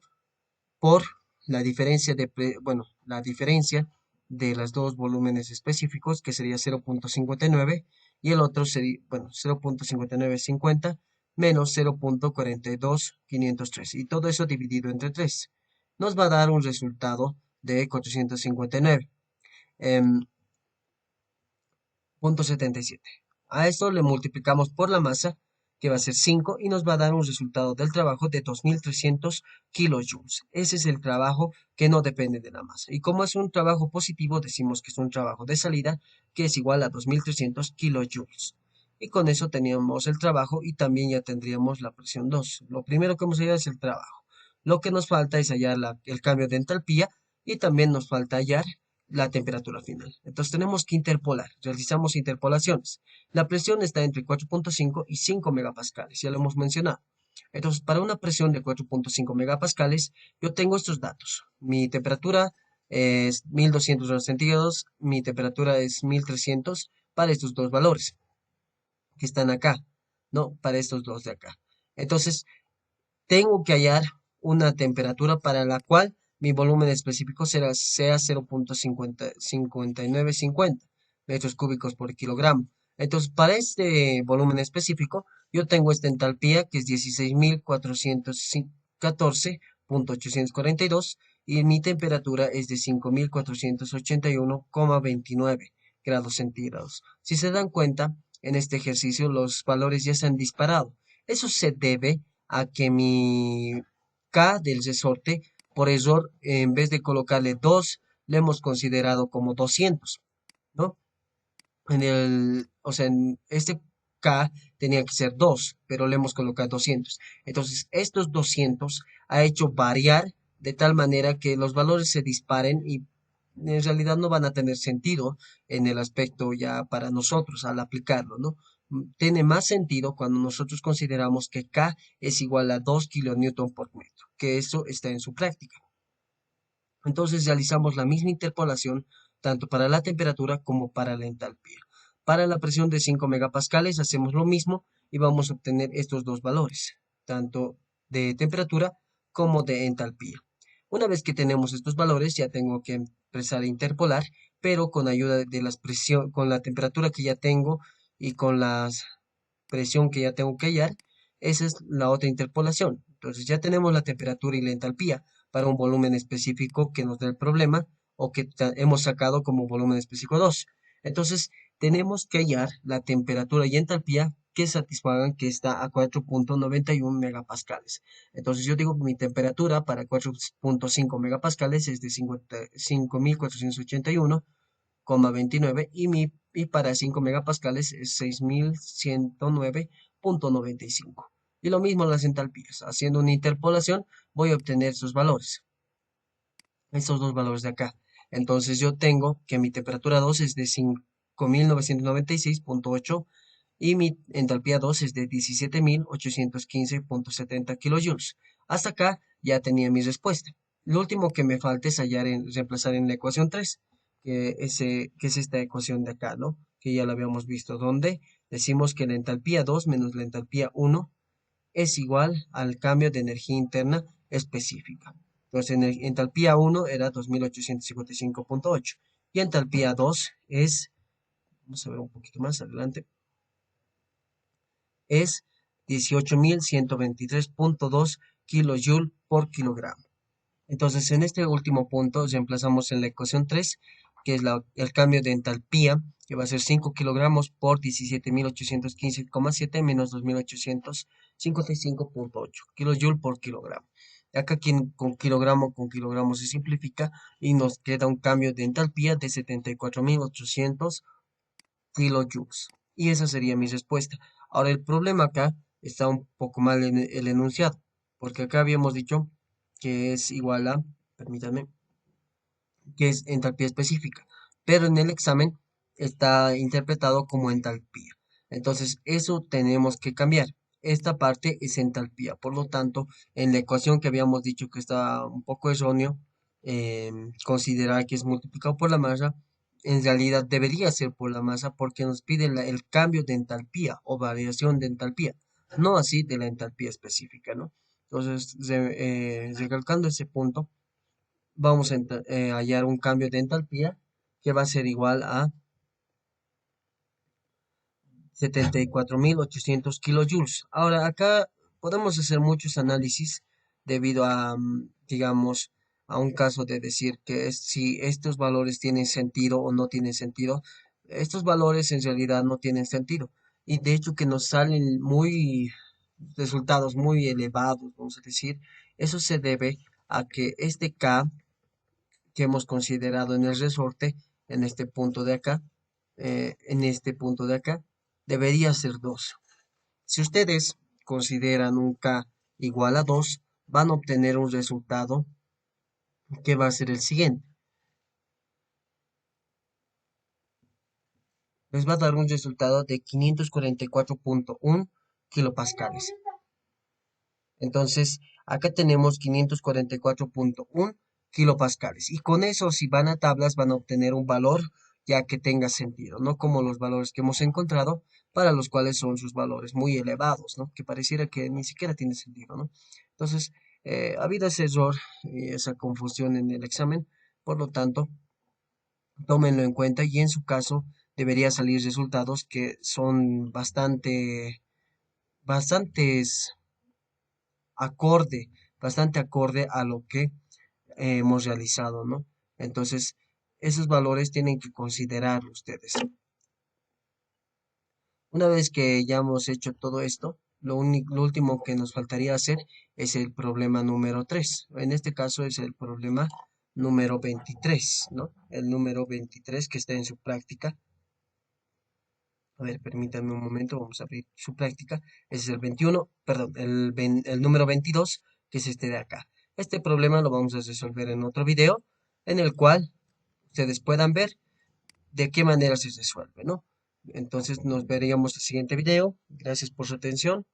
[SPEAKER 1] por la diferencia bueno, la diferencia de los dos volúmenes específicos, que sería 0.59, y el otro sería, bueno, 0.5950 menos 0.42503, y todo eso dividido entre 3. Nos va a dar un resultado de 459. Punto 77. A esto le multiplicamos por la masa, que va a ser 5, y nos va a dar un resultado del trabajo de 2300 kilojoules. Ese es el trabajo que no depende de la masa. Y como es un trabajo positivo, decimos que es un trabajo de salida, que es igual a 2300 kilojoules. Y con eso teníamos el trabajo y también ya tendríamos la presión 2. Lo primero que vamos a hallar es el trabajo. Lo que nos falta es hallar el cambio de entalpía y también nos falta hallar la temperatura final. Entonces tenemos que interpolar, realizamos interpolaciones. La presión está entre 4.5 y 5 megapascales, ya lo hemos mencionado. Entonces, para una presión de 4.5 megapascales, yo tengo estos datos. Mi temperatura es 1200 grados centígrados, mi temperatura es 1300 para estos dos valores que están acá, ¿no? Para estos dos de acá. Entonces, tengo que hallar una temperatura para la cual mi volumen específico sea 0.5950 metros cúbicos por kilogramo. Entonces, para este volumen específico, yo tengo esta entalpía que es 16.414.842 y mi temperatura es de 5481,29 grados centígrados. Si se dan cuenta, en este ejercicio los valores ya se han disparado. Eso se debe a que mi K del resorte, por error, en vez de colocarle 2, le hemos considerado como 200, ¿no? O sea, en este K tenía que ser 2, pero le hemos colocado 200. Entonces, estos 200 ha hecho variar de tal manera que los valores se disparen y en realidad no van a tener sentido en el aspecto ya para nosotros al aplicarlo, ¿no? Tiene más sentido cuando nosotros consideramos que K es igual a 2 kilonewton por metro, que eso está en su práctica. Entonces realizamos la misma interpolación tanto para la temperatura como para la entalpía. Para la presión de 5 megapascales hacemos lo mismo y vamos a obtener estos dos valores, tanto de temperatura como de entalpía. Una vez que tenemos estos valores, ya tengo que empezar a interpolar, pero con ayuda de las presión, con la temperatura que ya tengo y con la presión que ya tengo que hallar, esa es la otra interpolación. Entonces ya tenemos la temperatura y la entalpía. para un volumen específico que nos dé el problema o que hemos sacado como volumen específico 2. Entonces, tenemos que hallar la temperatura y entalpía que satisfagan que está a 4.91 megapascales. Entonces, yo digo que mi temperatura para 4.5 megapascales es de 55.481,29 y para 5 megapascales es 6.109,95. Y lo mismo las entalpías. Haciendo una interpolación voy a obtener sus valores, estos dos valores de acá. Entonces yo tengo que mi temperatura 2 es de 5.996,8 y mi entalpía 2 es de 17.815,70 kilojoules. Hasta acá ya tenía mi respuesta. Lo último que me falta es reemplazar en la ecuación 3, que es esta ecuación de acá, ¿no? Que ya la habíamos visto, donde decimos que la entalpía 2 menos la entalpía 1 es igual al cambio de energía interna específica. Entonces, entalpía 1 era 2855,8 y entalpía 2 es, vamos a ver un poquito más adelante, es 18.123,2 kilojoule por kilogramo. Entonces, en este último punto, reemplazamos en la ecuación 3, que es el cambio de entalpía, que va a ser 5 kilogramos por 17.815,7 menos 2.855,8 kilojoule por kilogramo. Acá con kilogramo se simplifica y nos queda un cambio de entalpía de 74.800 kilojoules. Y esa sería mi respuesta. Ahora, el problema acá está un poco mal en el enunciado, porque acá habíamos dicho que es igual a, permítanme, que es entalpía específica, pero en el examen está interpretado como entalpía. Entonces, eso tenemos que cambiar. Esta parte es entalpía, por lo tanto, en la ecuación que habíamos dicho que está un poco erróneo, considerar que es multiplicado por la masa, en realidad debería ser por la masa porque nos pide el cambio de entalpía o variación de entalpía, no así de la entalpía específica, ¿no? Entonces, recalcando ese punto, vamos a hallar un cambio de entalpía que va a ser igual a 74.800 kilojoules. Ahora, acá podemos hacer muchos análisis debido a, digamos, a un caso de decir que si estos valores tienen sentido o no tienen sentido. Estos valores en realidad no tienen sentido. Y de hecho que nos salen resultados muy elevados, vamos a decir. Eso se debe a que este K que hemos considerado en el resorte, en este punto de acá, debería ser 2. Si ustedes consideran un K igual a 2, van a obtener un resultado que va a ser el siguiente. Les va a dar un resultado de 544,1 kilopascales. Entonces, acá tenemos 544,1 kilopascales. Y con eso, si van a tablas, van a obtener un valor ya que tenga sentido, no como los valores que hemos encontrado, para los cuales son sus valores muy elevados, ¿no? Que pareciera que ni siquiera tiene sentido, ¿no? Entonces, ha habido ese error y esa confusión en el examen, por lo tanto, tómenlo en cuenta y en su caso debería salir resultados que son bastantes acorde, bastante acorde a lo que hemos realizado, ¿no? Entonces, esos valores tienen que considerar ustedes. Una vez que ya hemos hecho todo esto, lo último que nos faltaría hacer es el problema número 3. En este caso es el problema número 23, ¿no? El número 23 que está en su práctica. A ver, permítanme un momento, vamos a abrir su práctica. Ese es el 21, perdón, el número 22, que es este de acá. Este problema lo vamos a resolver en otro video, en el cual ustedes puedan ver de qué manera se resuelve, ¿no? Entonces nos veríamos el siguiente video. Gracias por su atención.